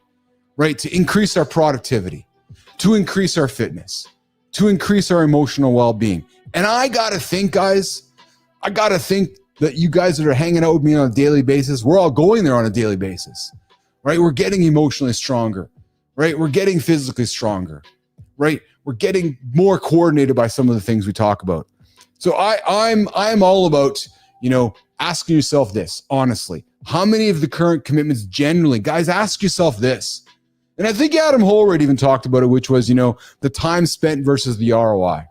right? To increase our productivity, to increase our fitness, to increase our emotional well-being. And I got to think, guys, that you guys that are hanging out with me on a daily basis, we're all going there on a daily basis, right? We're getting emotionally stronger, right? We're getting physically stronger, right? We're getting more coordinated by some of the things we talk about. So I'm all about, asking yourself this, honestly. How many of the current commitments generally, guys, ask yourself this. And I think Adam Holroyd even talked about it, which was, the time spent versus the ROI.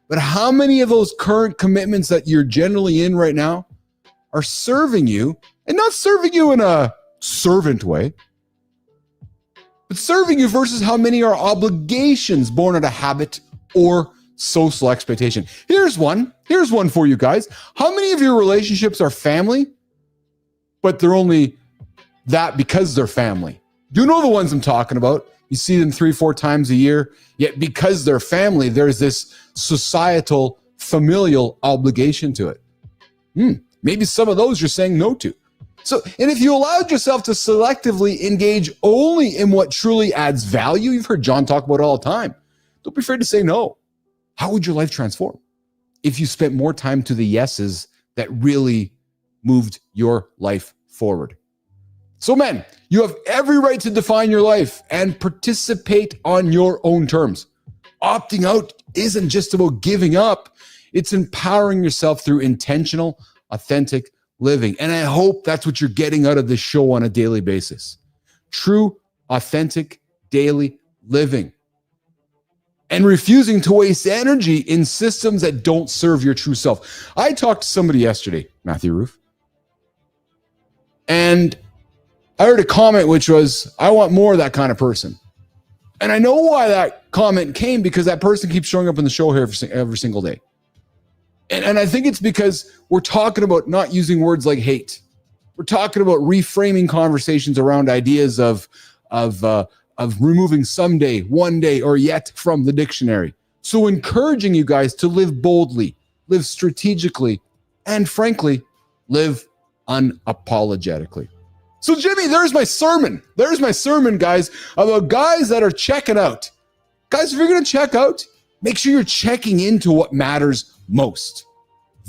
But how many of those current commitments that you're generally in right now are serving you, and not serving you in a servant way, but serving you versus how many are obligations born out of habit or social expectation? Here's one for you guys. How many of your relationships are family, but they're only that because they're family? Do you know the ones I'm talking about? You see them 3-4 times a year, yet because they're family, there's this societal familial obligation to it. Maybe some of those you're saying no to. So, and if you allowed yourself to selectively engage only in what truly adds value, you've heard John talk about it all the time. Don't be afraid to say no. How would your life transform if you spent more time to the yeses that really moved your life forward? So men, you have every right to define your life and participate on your own terms. Opting out isn't just about giving up. It's empowering yourself through intentional, authentic living. And I hope that's what you're getting out of this show on a daily basis. True, authentic, daily living. And refusing to waste energy in systems that don't serve your true self. I talked to somebody yesterday, Matthew Roof, and I heard a comment which was, I want more of that kind of person. And I know why that comment came, because that person keeps showing up in the show here every single day. And I think it's because we're talking about not using words like hate. We're talking about reframing conversations around ideas of removing someday, one day, or yet from the dictionary. So encouraging you guys to live boldly, live strategically, and frankly, live unapologetically. So Jimmy, there's my sermon. There's my sermon, guys, about guys that are checking out. Guys, if you're going to check out, make sure you're checking into what matters most.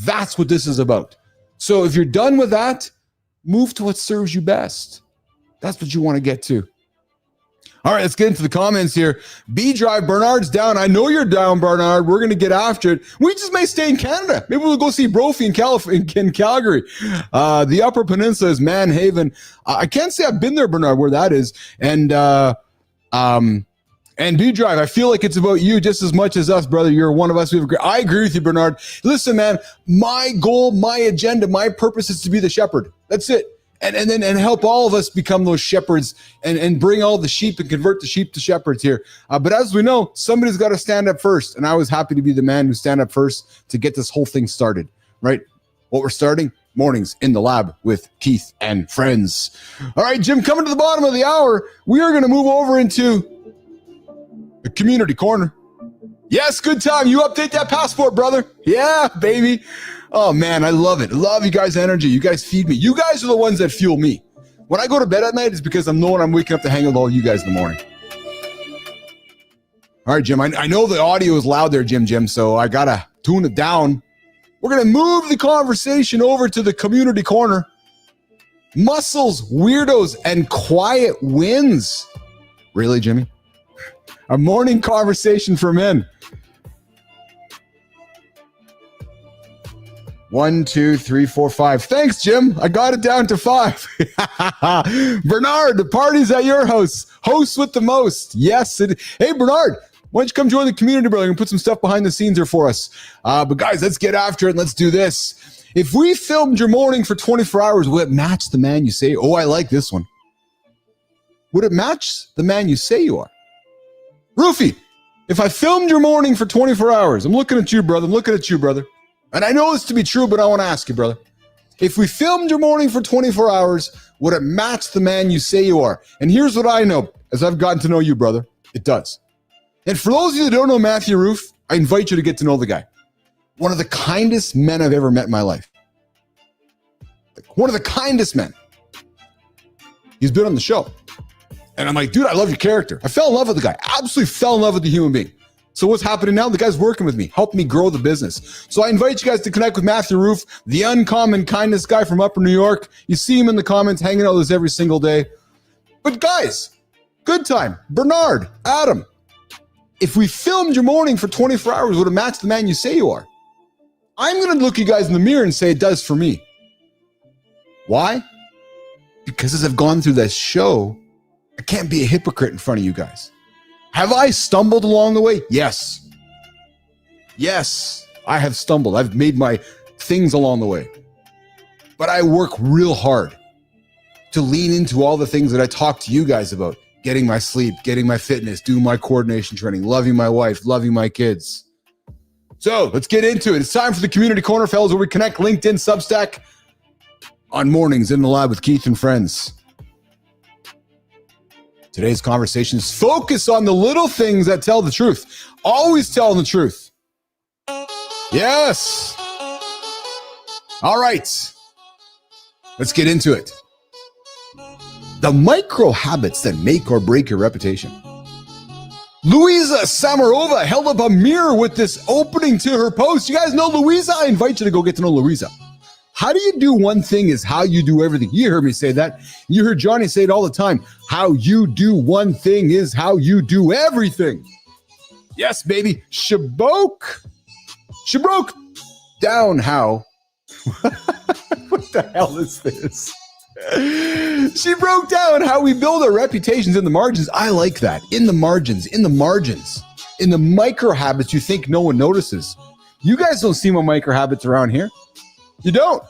That's what this is about. So if you're done with that, move to what serves you best. That's what you want to get to. All right, let's get into the comments here. B-Drive, Bernard's down. I know you're down, Bernard. We're going to get after it. We just may stay in Canada. Maybe we'll go see Brophy in Calgary. The Upper Peninsula is Manhaven. I can't say I've been there, Bernard, where that is. And B-Drive, I feel like it's about you just as much as us, brother. You're one of us. I agree with you, Bernard. Listen, man, my goal, my agenda, my purpose is to be the shepherd. That's it. And help all of us become those shepherds and bring all the sheep and convert the sheep to shepherds here. But as we know, somebody's got to stand up first. And I was happy to be the man who stand up first to get this whole thing started, right? What we're starting, mornings in the lab with Keith and friends. All right, Jim, coming to the bottom of the hour, we are going to move over into the community corner. Yes, good time. You update that passport, brother. Yeah, baby. Oh, man, I love it. I love you guys' energy. You guys feed me. You guys are the ones that fuel me. When I go to bed at night, it's because I'm knowing I'm waking up to hang with all you guys in the morning. All right, Jim, I know the audio is loud there, Jim, so I got to tune it down. We're going to move the conversation over to the community corner. Muscles, weirdos, and quiet wins. Really, Jimmy? A morning conversation for men. 1, 2, 3, 4, 5. Thanks, Jim. I got it down to 5. Bernard, the party's at your house. Host with the most. Yes. Hey, Bernard, why don't you come join the community, brother, and put some stuff behind the scenes here for us. But guys, let's get after it and let's do this. If we filmed your morning for 24 hours, would it match the man you say? Oh, I like this one. Would it match the man you say you are? Roofie, if I filmed your morning for 24 hours, I'm looking at you, brother. I'm looking at you, brother. And I know this to be true, but I want to ask you, brother. If we filmed your morning for 24 hours, would it match the man you say you are? And here's what I know as I've gotten to know you, brother. It does. And for those of you that don't know Matthew Roof, I invite you to get to know the guy. One of the kindest men I've ever met in my life. One of the kindest men. He's been on the show. And I'm like, dude, I love your character. I fell in love with the guy. Absolutely fell in love with the human being. So what's happening now? The guy's working with me, helping me grow the business. So I invite you guys to connect with Matthew Roof, the uncommon kindness guy from Upper New York. You see him in the comments, hanging out with us every single day. But guys, good time. Bernard, Adam, if we filmed your morning for 24 hours, would it match the man you say you are? I'm going to look you guys in the mirror and say it does for me. Why? Because as I've gone through this show, I can't be a hypocrite in front of you guys. Have I stumbled along the way? Yes. Yes, I have stumbled. I've made my things along the way. But I work real hard to lean into all the things that I talk to you guys about. Getting my sleep, getting my fitness, doing my coordination training, loving my wife, loving my kids. So let's get into it. It's time for the Community Corner, fellas, where we connect LinkedIn, Substack on Mornings in the Lab with Keith and friends. Today's conversations focus on the little things that tell the truth. Always telling the truth. Yes. All right. Let's get into it. The micro habits that make or break your reputation. Louisa Samarova held up a mirror with this opening to her post. You guys know Louisa? I invite you to go get to know Louisa. How do you do one thing is how you do everything. You heard me say that. You heard Johnny say it all the time. How you do one thing is how you do everything. Yes, baby. She broke down how. What the hell is this? She broke down how we build our reputations in the margins. I like that. In the margins, in the micro habits you think no one notices. You guys don't see my micro habits around here. You don't.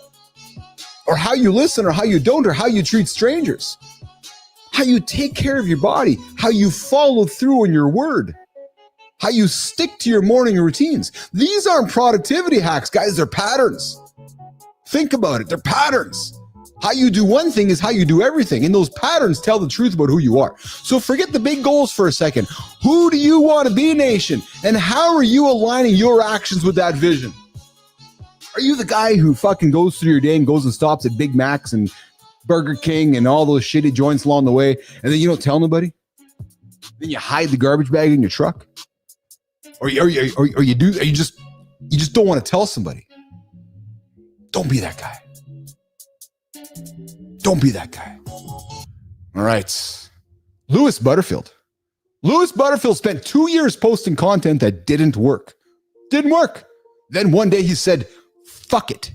Or how you listen, or how you don't, or how you treat strangers. How you take care of your body. How you follow through on your word. How you stick to your morning routines. These aren't productivity hacks, guys. They're patterns. Think about it. They're patterns. How you do one thing is how you do everything. And those patterns tell the truth about who you are. So forget the big goals for a second. Who do you want to be, nation? And how are you aligning your actions with that vision? Are you the guy who fucking goes through your day and goes and stops at Big Mac's and Burger King and all those shitty joints along the way, and then you don't tell nobody? Then you hide the garbage bag in your truck? Or you just don't want to tell somebody? Don't be that guy. Don't be that guy. All right. Lewis Butterfield. Lewis Butterfield spent 2 years posting content that didn't work. Didn't work. Then one day he said, fuck it,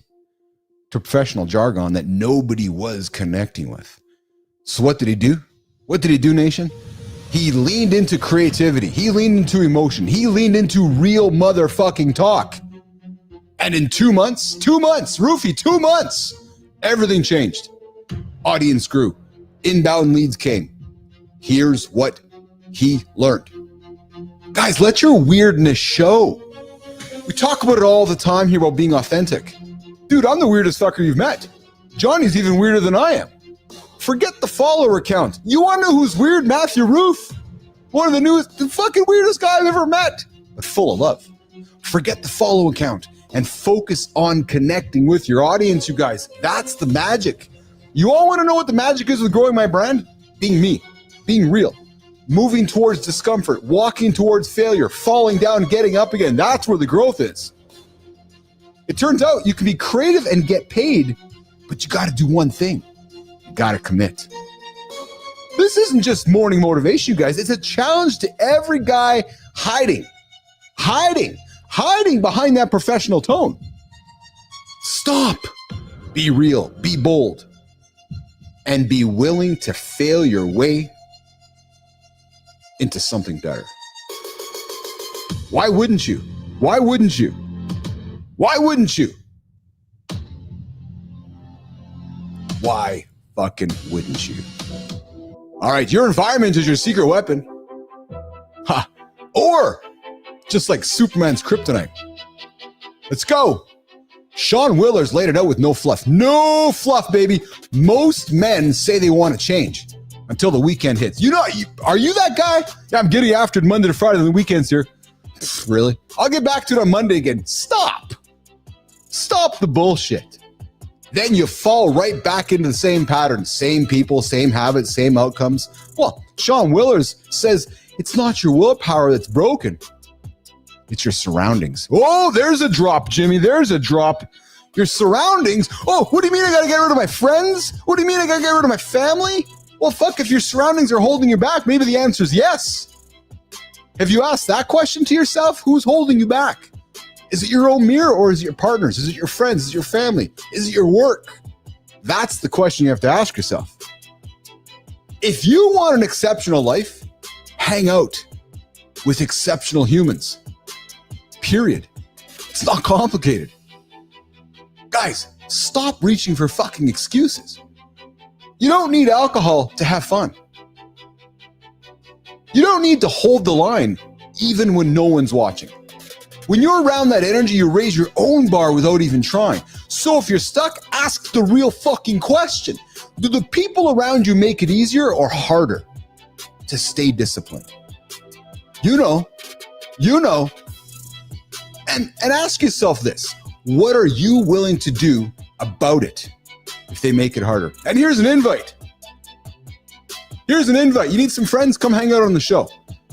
to professional jargon that nobody was connecting with. So what did he do? What did he do, nation? He leaned into creativity. He leaned into emotion. He leaned into real motherfucking talk. And in 2 months, Roofie, 2 months, everything changed. Audience grew. Inbound leads came. Here's what he learned. Guys, let your weirdness show. We talk about it all the time here about being authentic. Dude, I'm the weirdest fucker you've met. Johnny's even weirder than I am. Forget the follower count. You want to know who's weird? Matthew Roof. One of the fucking weirdest guy I've ever met, but full of love. Forget the follow count and focus on connecting with your audience, you guys. That's the magic. You all want to know what the magic is with growing my brand? Being me, being real, moving towards discomfort, walking towards failure, falling down, getting up again. That's where the growth is. It turns out you can be creative and get paid, but you got to do one thing. You got to commit. This isn't just morning motivation, you guys. It's a challenge to every guy hiding behind that professional tone. Stop. Be real. Be bold. And be willing to fail your way into something better. Why wouldn't you? Why wouldn't you? Why wouldn't you? Why fucking wouldn't you? All right, your environment is your secret weapon. Ha! Or just like Superman's kryptonite. Let's go. Sean Willer's laid it out with no fluff. No fluff, baby. Most men say they want to change until the weekend hits. You know, are you that guy? Yeah, I'm getting after it Monday to Friday, the weekend's here. Pfft, really? I'll get back to it on Monday again. Stop the bullshit. Then you fall right back into the same pattern, same people, same habits, same outcomes. Well, Sean Willers says it's not your willpower that's broken. It's your surroundings. Oh, there's a drop, Jimmy. There's a drop. Your surroundings? Oh, what do you mean I got to get rid of my friends? What do you mean I got to get rid of my family? Well, fuck, if your surroundings are holding you back, maybe the answer is yes. Have you asked that question to yourself? Who's holding you back? Is it your own mirror, or is it your partners? Is it your friends? Is it your family? Is it your work? That's the question you have to ask yourself. If you want an exceptional life, hang out with exceptional humans. Period. It's not complicated. Guys, stop reaching for fucking excuses. You don't need alcohol to have fun. You don't need to hold the line even when no one's watching. When you're around that energy, you raise your own bar without even trying. So if you're stuck, ask the real fucking question. Do the people around you make it easier or harder to stay disciplined? You know. And ask yourself this. What are you willing to do about it if they make it harder? And here's an invite. You need some friends? Come hang out on the show.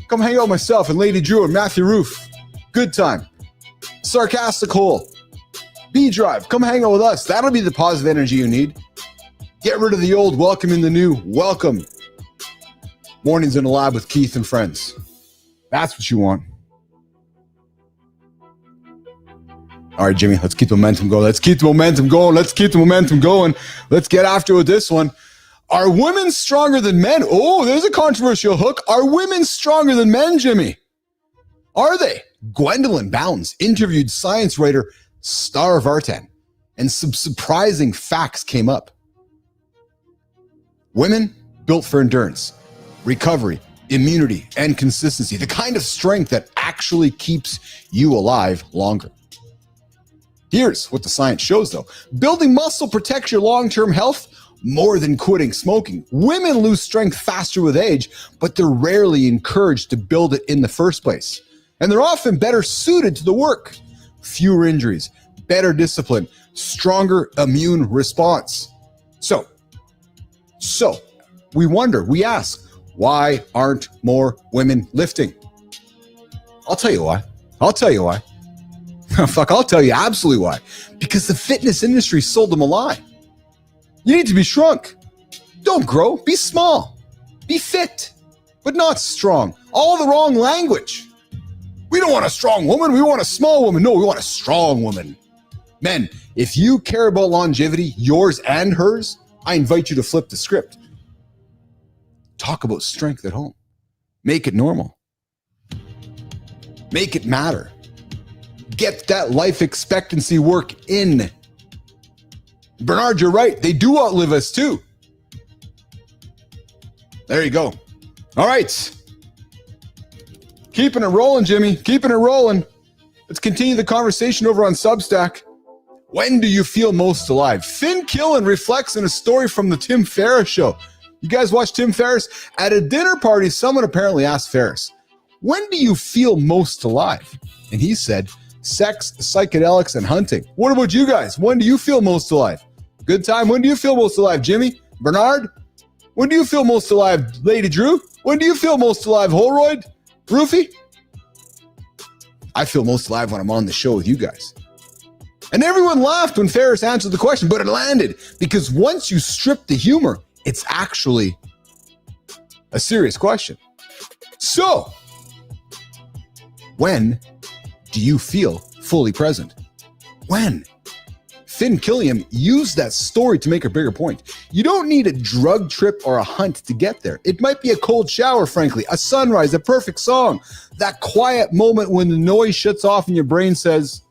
Come hang out with myself and Lady Drew and Matthew Roof. Good time. Sarcastic Hole. B-Drive. Come hang out with us. That'll be the positive energy you need. Get rid of the old, welcome in the new. Welcome. Mornings in the lab with Keith and friends. That's what you want. All right, Jimmy, let's keep the momentum going. Let's get after it with this one. Are women stronger than men? Oh, there's a controversial hook. Are women stronger than men, Jimmy? Are they? Gwendolyn Bounds interviewed science writer Star Vartan, and some surprising facts came up. Women built for endurance, recovery, immunity, and consistency, the kind of strength that actually keeps you alive longer. Here's what the science shows, though. Building muscle protects your long-term health more than quitting smoking. Women lose strength faster with age, but they're rarely encouraged to build it in the first place. And they're often better suited to the work. Fewer injuries, better discipline, stronger immune response. So we ask, why aren't more women lifting? I'll tell you why. Fuck, I'll tell you absolutely why. Because the fitness industry sold them a lie. You need to be shrunk. Don't grow. Be small. Be fit, but not strong. All the wrong language. We don't want a strong woman. We want a small woman. No, we want a strong woman. Men, if you care about longevity, yours and hers, I invite you to flip the script. Talk about strength at home. Make it normal. Make it matter. Get that life expectancy work in. Bernard, you're right. They do outlive us too. There you go. All right. Keeping it rolling, Jimmy. Keeping it rolling. Let's continue the conversation over on Substack. When do you feel most alive? Finn Killen reflects in a story from the Tim Ferriss show. You guys watch Tim Ferriss? At a dinner party, someone apparently asked Ferriss, when do you feel most alive? And he said, sex, psychedelics, and hunting. What about you guys? When do you feel most alive? Good time. When do you feel most alive, Jimmy? Bernard? When do you feel most alive, Lady Drew? When do you feel most alive, Holroyd? Roofy? I feel most alive when I'm on the show with you guys. And everyone laughed when Ferriss answered the question, but it landed because once you strip the humor, it's actually a serious question. So, when do you feel fully present? When? Finn Killiam used that story to make a bigger point. You don't need a drug trip or a hunt to get there. It might be a cold shower, frankly, a sunrise, a perfect song, that quiet moment when the noise shuts off and your brain says,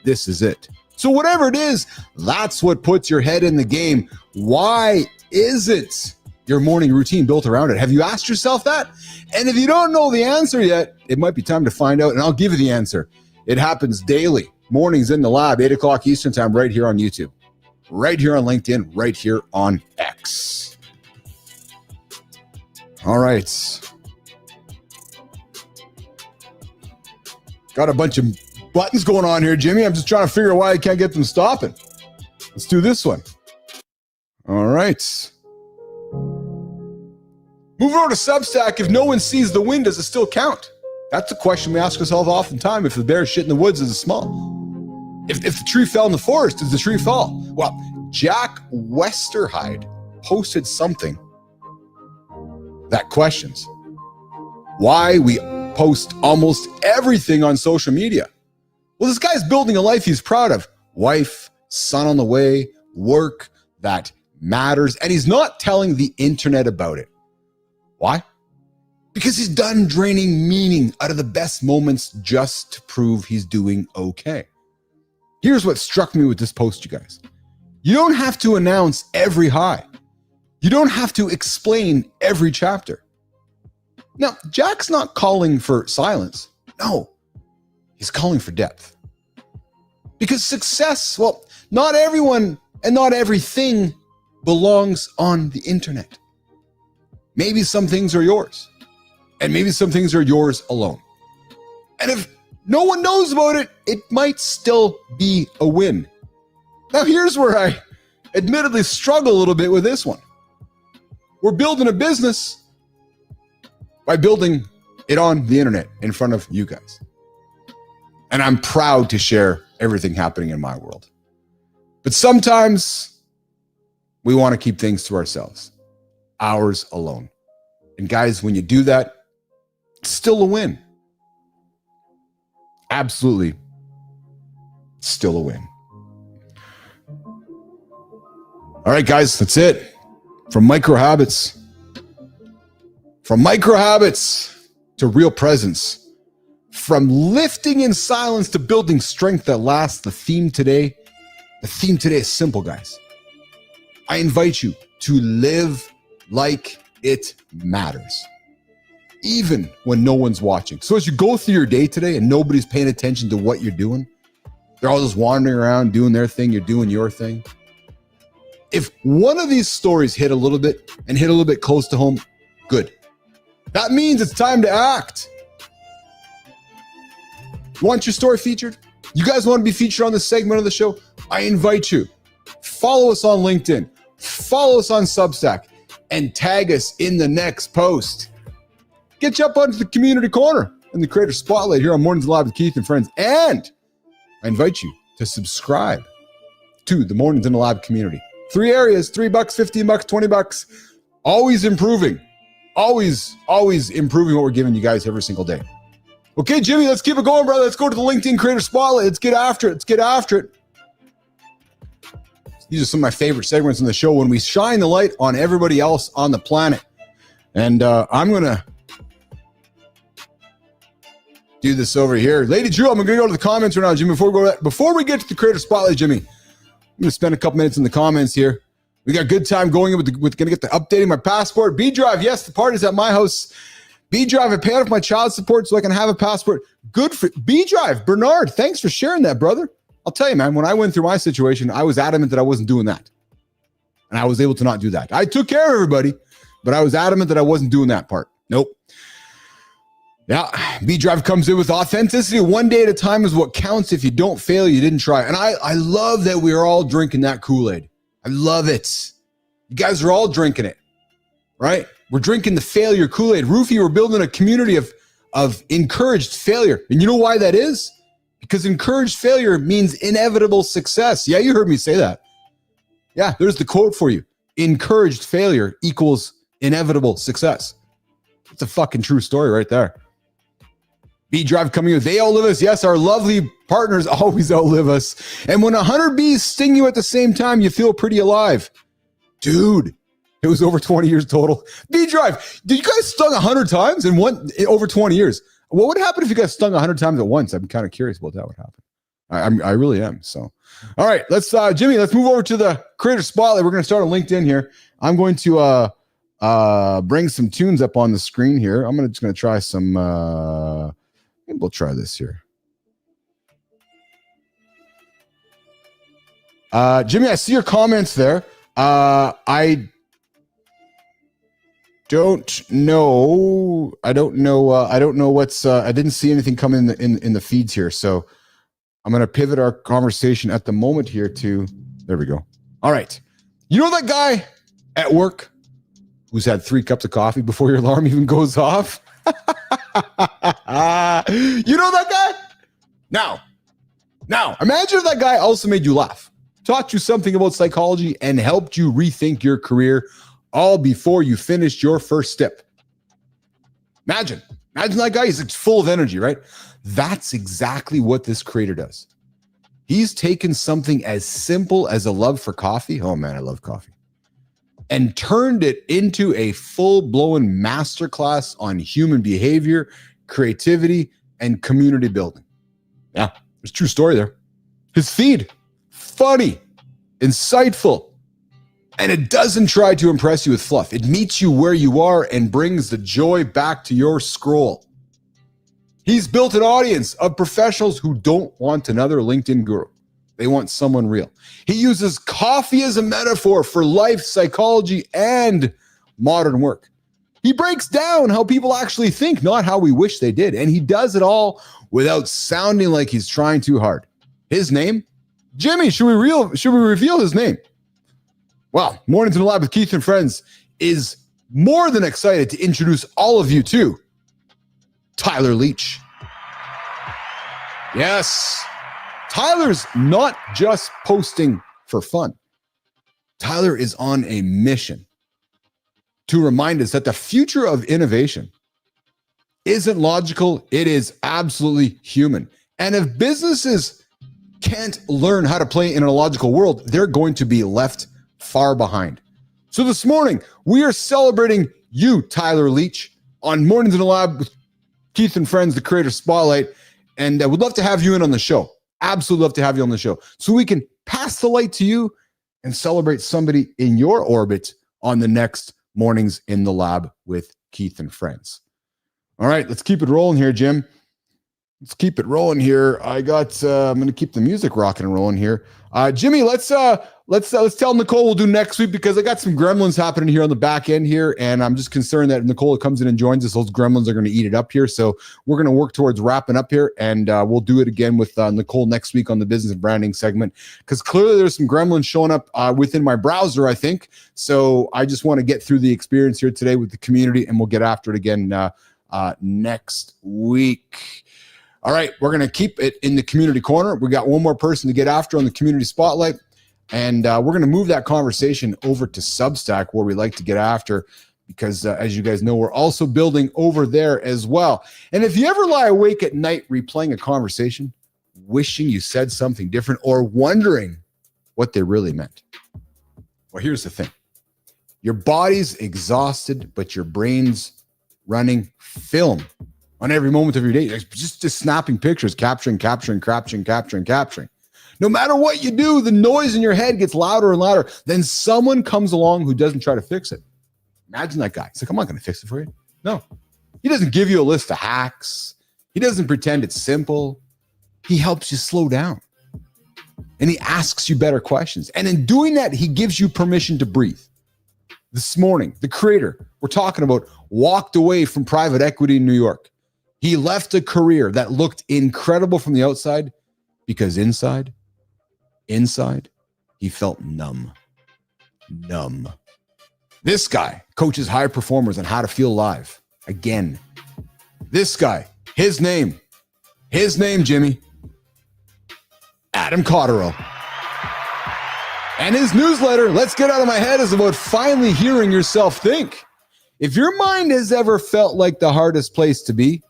this is it. So whatever it is, that's what puts your head in the game Why isn't your morning routine built around it? Have you asked yourself that? And if you don't know the answer yet, it might be time to find out, and I'll give you the answer. It happens daily. Mornings in the lab, 8 o'clock Eastern time, right here on YouTube, right here on LinkedIn, right here on X. All right. Got a bunch of buttons going on here, Jimmy. I'm just trying to figure out why I can't get them stopping. Let's do this one. All right. Moving over to Substack, if no one sees the win, does it still count? That's a question we ask ourselves oftentimes. If the bear shit in the woods, is it small? If the tree fell in the forest, does the tree fall? Well, Jack Westerhide posted something that questions why we post almost everything on social media. Well, this guy's building a life he's proud of. Wife, son on the way, work that matters. And he's not telling the internet about it. Why? Because he's done draining meaning out of the best moments just to prove he's doing okay. Here's what struck me with this post, you guys. You don't have to announce every high. You don't have to explain every chapter. Now, Jack's not calling for silence. No, he's calling for depth. Because success, well, not everyone and not everything belongs on the internet. Maybe some things are yours, and maybe some things are yours alone. And if no one knows about it, it might still be a win. Now, here's where I admittedly struggle a little bit with this one. We're building a business by building it on the internet in front of you guys. And I'm proud to share everything happening in my world. But sometimes we want to keep things to ourselves, ours alone. And guys, when you do that, it's still a win. Absolutely still a win. All right, guys, that's it. From micro habits to real presence, from lifting in silence to building strength that lasts. The theme today is simple, guys. I invite you to live like it matters, even when no one's watching. So as you go through your day today and nobody's paying attention to what you're doing, they're all just wandering around doing their thing, you're doing your thing. If one of these stories hit a little bit close to home, good. That means it's time to act. Want your story featured? You guys want to be featured on this segment of the show? I invite you. Follow us on LinkedIn. Follow us on Substack. And tag us in the next post. Get you up onto the community corner in the creator spotlight here on Mornings Live with Keith and Friends. And I invite you to subscribe to the Mornings in the Lab community. 3 areas, $3, $15, $20. Always improving. Always improving what we're giving you guys every single day. Okay, Jimmy, let's keep it going, brother. Let's go to the LinkedIn Creator Spotlight. Let's get after it. These are some of my favorite segments in the show when we shine the light on everybody else on the planet. And I'm going to do this over here. Lady Drew, I'm going to go to the comments right now, Jimmy. Before we get to the Creator Spotlight, Jimmy, I'm going to spend a couple minutes in the comments here. We got a good time going with going to get the updating my passport. B-Drive, yes, the party's at my house. B-Drive, I paid off my child support so I can have a passport. Good for B-Drive. Bernard, thanks for sharing that, brother. I'll tell you, man, when I went through my situation, I was adamant that I wasn't doing that. And I was able to not do that. I took care of everybody, but I was adamant that I wasn't doing that part. Nope. Yeah, B-Drive comes in with authenticity. One day at a time is what counts. If you don't fail, you didn't try. And I love that we are all drinking that Kool-Aid. I love it. You guys are all drinking it, right? We're drinking the failure Kool-Aid. Roofie, we're building a community of encouraged failure. And you know why that is? Because encouraged failure means inevitable success. Yeah, you heard me say that. Yeah, there's the quote for you. Encouraged failure equals inevitable success. It's a fucking true story right there. B-Drive coming in. They outlive us. Yes, our lovely partners always outlive us. And when 100 bees sting you at the same time, you feel pretty alive. Dude, it was over 20 years total. B-Drive, did you guys stung 100 times in over 20 years? What would happen if you got stung 100 times at once? I'm kind of curious about that would happen. I really am. So, all right, let's Jimmy, let's move over to the creator spotlight. We're going to start on LinkedIn here. I'm going to bring some tunes up on the screen here. I'm just going to try some. We'll try this here. Jimmy, I see your comments there. I don't know. I don't know what's. I didn't see anything come in the feeds here, so I'm going to pivot our conversation at the moment here to. There we go. All right. You know that guy at work who's had 3 cups of coffee before your alarm even goes off? You know that guy? Now, imagine if that guy also made you laugh, taught you something about psychology, and helped you rethink your career all before you finished your first step. Imagine that guy. He's full of energy, right? That's exactly what this creator does. He's taken something as simple as a love for coffee. Oh man, I love coffee. And turned it into a full-blown masterclass on human behavior, creativity, and community building. Yeah, there's a true story there. His feed, funny, insightful, and it doesn't try to impress you with fluff. It meets you where you are and brings the joy back to your scroll. He's built an audience of professionals who don't want another LinkedIn guru. They want someone real. He uses coffee as a metaphor for life, psychology, and modern work. He breaks down how people actually think, not how we wish they did. And he does it all without sounding like he's trying too hard. His name? Jimmy. Should we reveal his name? Well, Mornings in the Lab with Keith and Friends is more than excited to introduce all of you to Tyler Leach. Yes. Tyler's not just posting for fun. Tyler is on a mission to remind us that the future of innovation isn't logical. It is absolutely human. And if businesses can't learn how to play in a logical world, they're going to be left far behind. So this morning, we are celebrating you, Tyler Leach, on Mornings in the Lab with Keith and Friends, the Creator Spotlight. And we'd love to have you in on the show. Absolutely love to have you on the show so we can pass the light to you and celebrate somebody in your orbit on the next Mornings in the Lab with Keith and Friends. All right, let's keep it rolling here, Jim. Let's keep it rolling here. I'm going to keep the music rocking and rolling here. Jimmy, let's tell Nicole we'll do next week because I got some gremlins happening here on the back end here, and I'm just concerned that if Nicole comes in and joins us, those gremlins are going to eat it up here. So we're going to work towards wrapping up here, and we'll do it again with Nicole next week on the business and branding segment because clearly there's some gremlins showing up within my browser, I think. So I just want to get through the experience here today with the community, and we'll get after it again next week. All right, we're going to keep it in the community corner. We got one more person to get after on the community spotlight. And we're going to move that conversation over to Substack where we like to get after because as you guys know, we're also building over there as well. And if you ever lie awake at night replaying a conversation, wishing you said something different or wondering what they really meant. Well, here's the thing. Your body's exhausted, but your brain's running film on every moment of your day. Just snapping pictures, capturing. No matter what you do, the noise in your head gets louder and louder. Then someone comes along who doesn't try to fix it. Imagine that guy. He's like, I'm not going to fix it for you. No. He doesn't give you a list of hacks. He doesn't pretend it's simple. He helps you slow down. And he asks you better questions. And in doing that, he gives you permission to breathe. This morning, the creator we're talking about walked away from private equity in New York. He left a career that looked incredible from the outside because inside, he felt numb. This guy coaches high performers on how to feel alive. Again, this guy, his name, Jimmy, Adam Cotterill. And his newsletter, Let's Get Out of My Head, is about finally hearing yourself think. If your mind has ever felt like the hardest place to be,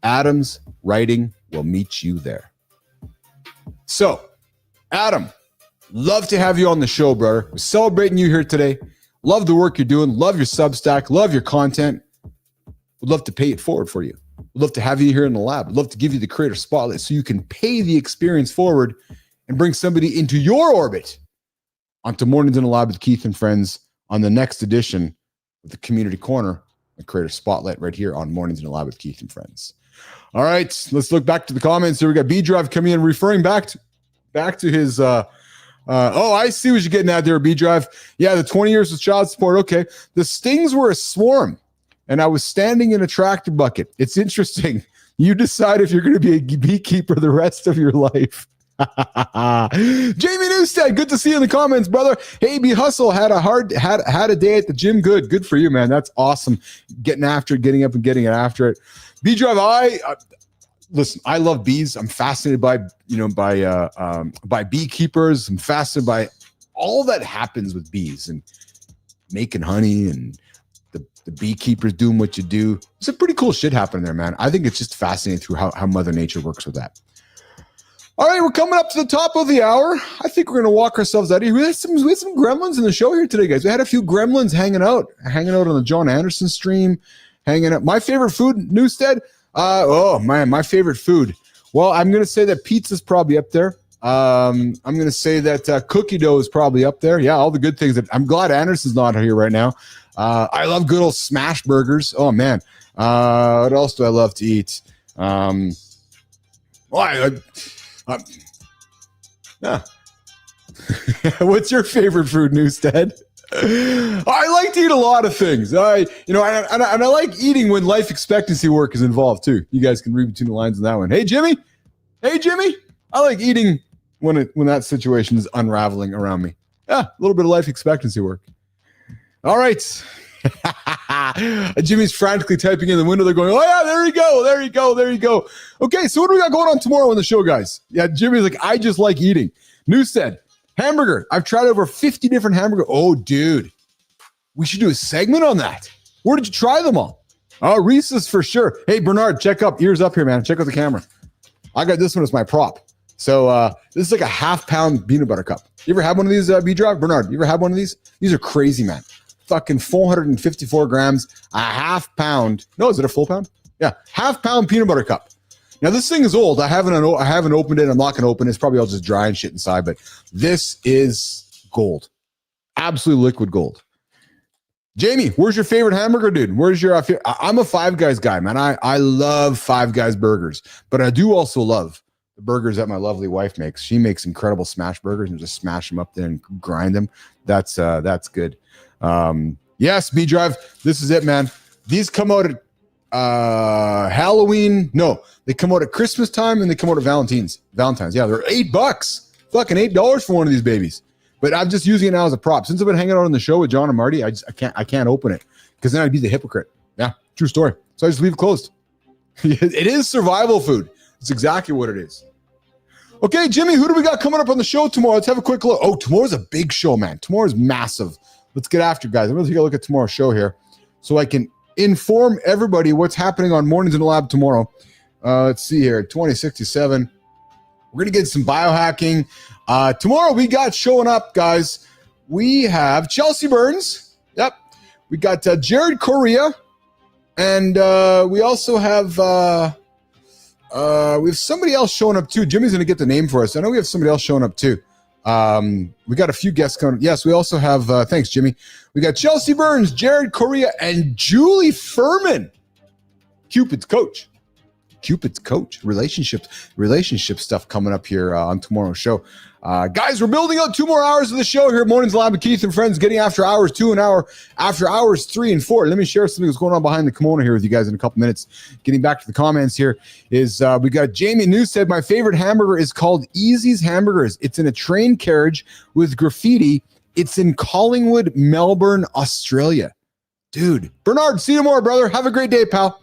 Adam's writing will meet you there. So, Adam, love to have you on the show, brother. We're celebrating you here today. Love the work you're doing. Love your Substack. Love your content. We'd love to pay it forward for you. We'd love to have you here in the lab. We'd love to give you the creator spotlight so you can pay the experience forward and bring somebody into your orbit onto Mornings in the Lab with Keith and Friends on the next edition of the Community Corner, the creator spotlight right here on Mornings in the Lab with Keith and Friends. All right, let's look back to the comments here. We got B Drive coming in, referring back to his I see what you're getting at there, B Drive. Yeah, the 20 years of child support. Okay. The stings were a swarm, and I was standing in a tractor bucket. It's interesting. You decide if you're going to be a beekeeper the rest of your life. Jamie Newstead, good to see you in the comments, brother. Hey, B Hustle had a day at the gym. Good for you, man. That's awesome. Getting after it, getting up and getting it after it. B Drive, listen, I love bees. I'm fascinated by beekeepers. I'm fascinated by all that happens with bees and making honey and the beekeepers doing what you do. It's a pretty cool shit happening there, man. I think it's just fascinating through how Mother Nature works with that. All right, we're coming up to the top of the hour. I think we're going to walk ourselves out of here. We had some gremlins in the show here today, guys. We had a few gremlins hanging out on the Jon Andersen stream, hanging out. My favorite food, Newstead. My favorite food. Well, I'm going to say that pizza's probably up there. I'm going to say that cookie dough is probably up there. Yeah, all the good things. I'm glad Anderson's not here right now. I love good old smash burgers. Oh, man. What else do I love to eat? What's your favorite food, Newstead? I like to eat a lot of things. I like eating when life expectancy work is involved too. You guys can read between the lines on that one. Hey, Jimmy. I like eating when that situation is unraveling around me. Yeah, a little bit of life expectancy work. All right. Jimmy's frantically typing in the window. They're going, oh yeah, there you go. Okay, so what do we got going on tomorrow on the show, guys? Yeah, Jimmy's like, I just like eating. Newstead, hamburger. I've tried over 50 different hamburgers. Oh, dude, we should do a segment on that. Where did you try them all? Oh, Reese's for sure. Hey, Bernard, check up. Ears up here, man. Check out the camera. I got this one as my prop. So this is like a half-pound peanut butter cup. You ever had one of these, B-Drive? Bernard, you ever had one of these? These are crazy, man. Fucking 454 grams, a half pound. No, is it a full pound? Yeah, half-pound peanut butter cup. Now, this thing is old. I haven't opened it. I'm not going to open it. It's probably all just dry and shit inside, but this is gold. Absolute liquid gold. Jamie, where's your favorite hamburger, dude? Where's your I'm a Five Guys guy, man. I love Five Guys burgers, but I do also love the burgers that my lovely wife makes. She makes incredible smash burgers and just smash them up there and grind them. That's good. Yes, B Drive. This is it, man. These come out at Halloween. No, they come out at Christmas time and they come out at Valentine's. Yeah, they're $8. Fucking $8 for one of these babies. But I'm just using it now as a prop. Since I've been hanging out on the show with John and Marty, I can't open it because then I'd be the hypocrite. Yeah, true story. So I just leave it closed. It is survival food. It's exactly what it is. Okay, Jimmy, who do we got coming up on the show tomorrow? Let's have a quick look. Oh, tomorrow's a big show, man. Tomorrow's massive. Let's get after it, guys. I'm going to take a look at tomorrow's show here so I can inform everybody what's happening on Mornings in the Lab tomorrow. Let's see here, 2067. We're going to get some biohacking. Tomorrow we got showing up, guys. We have Chelsea Burns. Yep. We got Jared Correa. And we also have somebody else showing up too. Jimmy's going to get the name for us. I know we have somebody else showing up too. We got a few guests coming. Yes, we also have, thanks, Jimmy. We got Chelsea Burns, Jared Correa, and Julie Furman. Cupid's coach. Relationship stuff coming up here on tomorrow's show. Guys, we're building out 2 more hours of the show here at Mornings Lab with Keith and Friends, getting after hours 2 and hour after hours 3 and 4. Let me share something that's going on behind the kimono here with you guys in a couple minutes. Getting back to the comments here is we got Jamie Newstead. My favorite hamburger is called Easy's Hamburgers. It's in a train carriage with graffiti. It's in Collingwood, Melbourne, Australia. Dude, Bernard, see you tomorrow, brother. Have a great day, pal.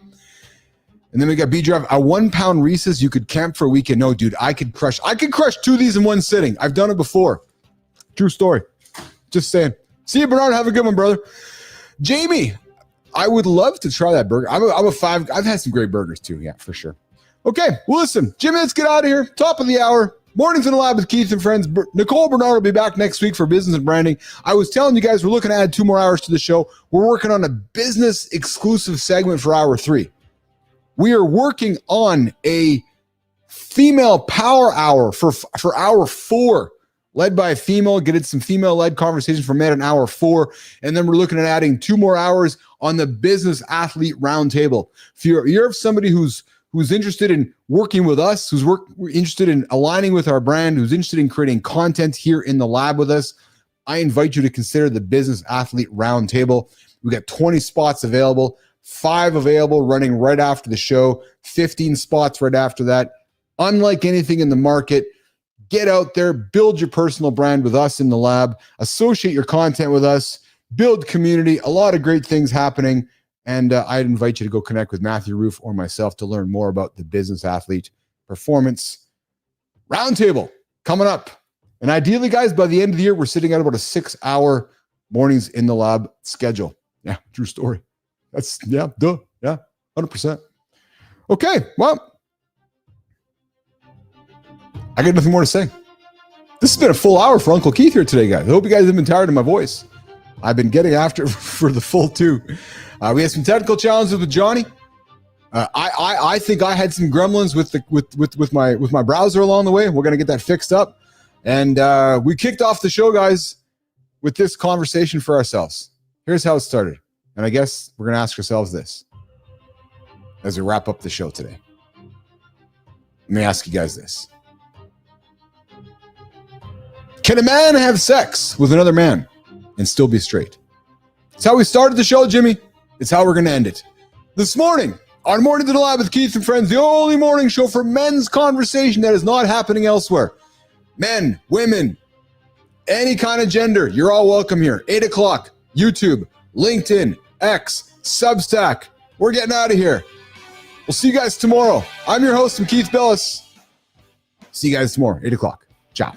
And then we got B-Drive, a 1 pound Reese's. You could camp for a weekend. No, dude, I could crush 2 of these in one sitting. I've done it before. True story. Just saying. See you, Bernard. Have a good one, brother. Jamie, I would love to try that burger. I've had some great burgers too. Yeah, for sure. Okay. Well, listen, Jimmy, let's get out of here. Top of the hour. Mornings in the Lab with Keith and friends. Nicole Bernard will be back next week for business and branding. I was telling you guys we're looking to add 2 more hours to the show. We're working on a business exclusive segment for hour 3. We are working on a female power hour for hour 4, led by a female. Get some female-led conversation for men in hour 4. And then we're looking at adding 2 more hours on the business athlete roundtable. If you're somebody who's interested in working with us, who's interested in aligning with our brand, who's interested in creating content here in the lab with us, I invite you to consider the Business Athlete Roundtable. We got 20 spots available, 5 available running right after the show, 15 spots right after that. Unlike anything in the market, get out there, build your personal brand with us in the lab, associate your content with us, build community, a lot of great things happening. And I'd invite you to go connect with Matthew Roof or myself to learn more about the Business Athlete Performance Roundtable coming up. And ideally, guys, by the end of the year, we're sitting at about a 6-hour mornings in the lab schedule. Yeah, true story. That's, yeah, 100%. Okay, well, I got nothing more to say. This has been a full hour for Uncle Keith here today, guys. I hope you guys have been tired of my voice. I've been getting after it for the full 2. We had some technical challenges with Johnny. I think I had some gremlins with my browser along the way. We're gonna get that fixed up, and we kicked off the show, guys, with this conversation for ourselves. Here's how it started, and I guess we're gonna ask ourselves this as we wrap up the show today. Let me ask you guys this: can a man have sex with another man and still be straight? It's how we started the show, Jimmy. It's how we're going to end it. This morning, on Morning to the Lab with Keith and friends, the only morning show for men's conversation that is not happening elsewhere. Men, women, any kind of gender, you're all welcome here. 8 o'clock, YouTube, LinkedIn, X, Substack. We're getting out of here. We'll see you guys tomorrow. I'm your host, Keith Bilous. See you guys tomorrow, 8 o'clock. Ciao.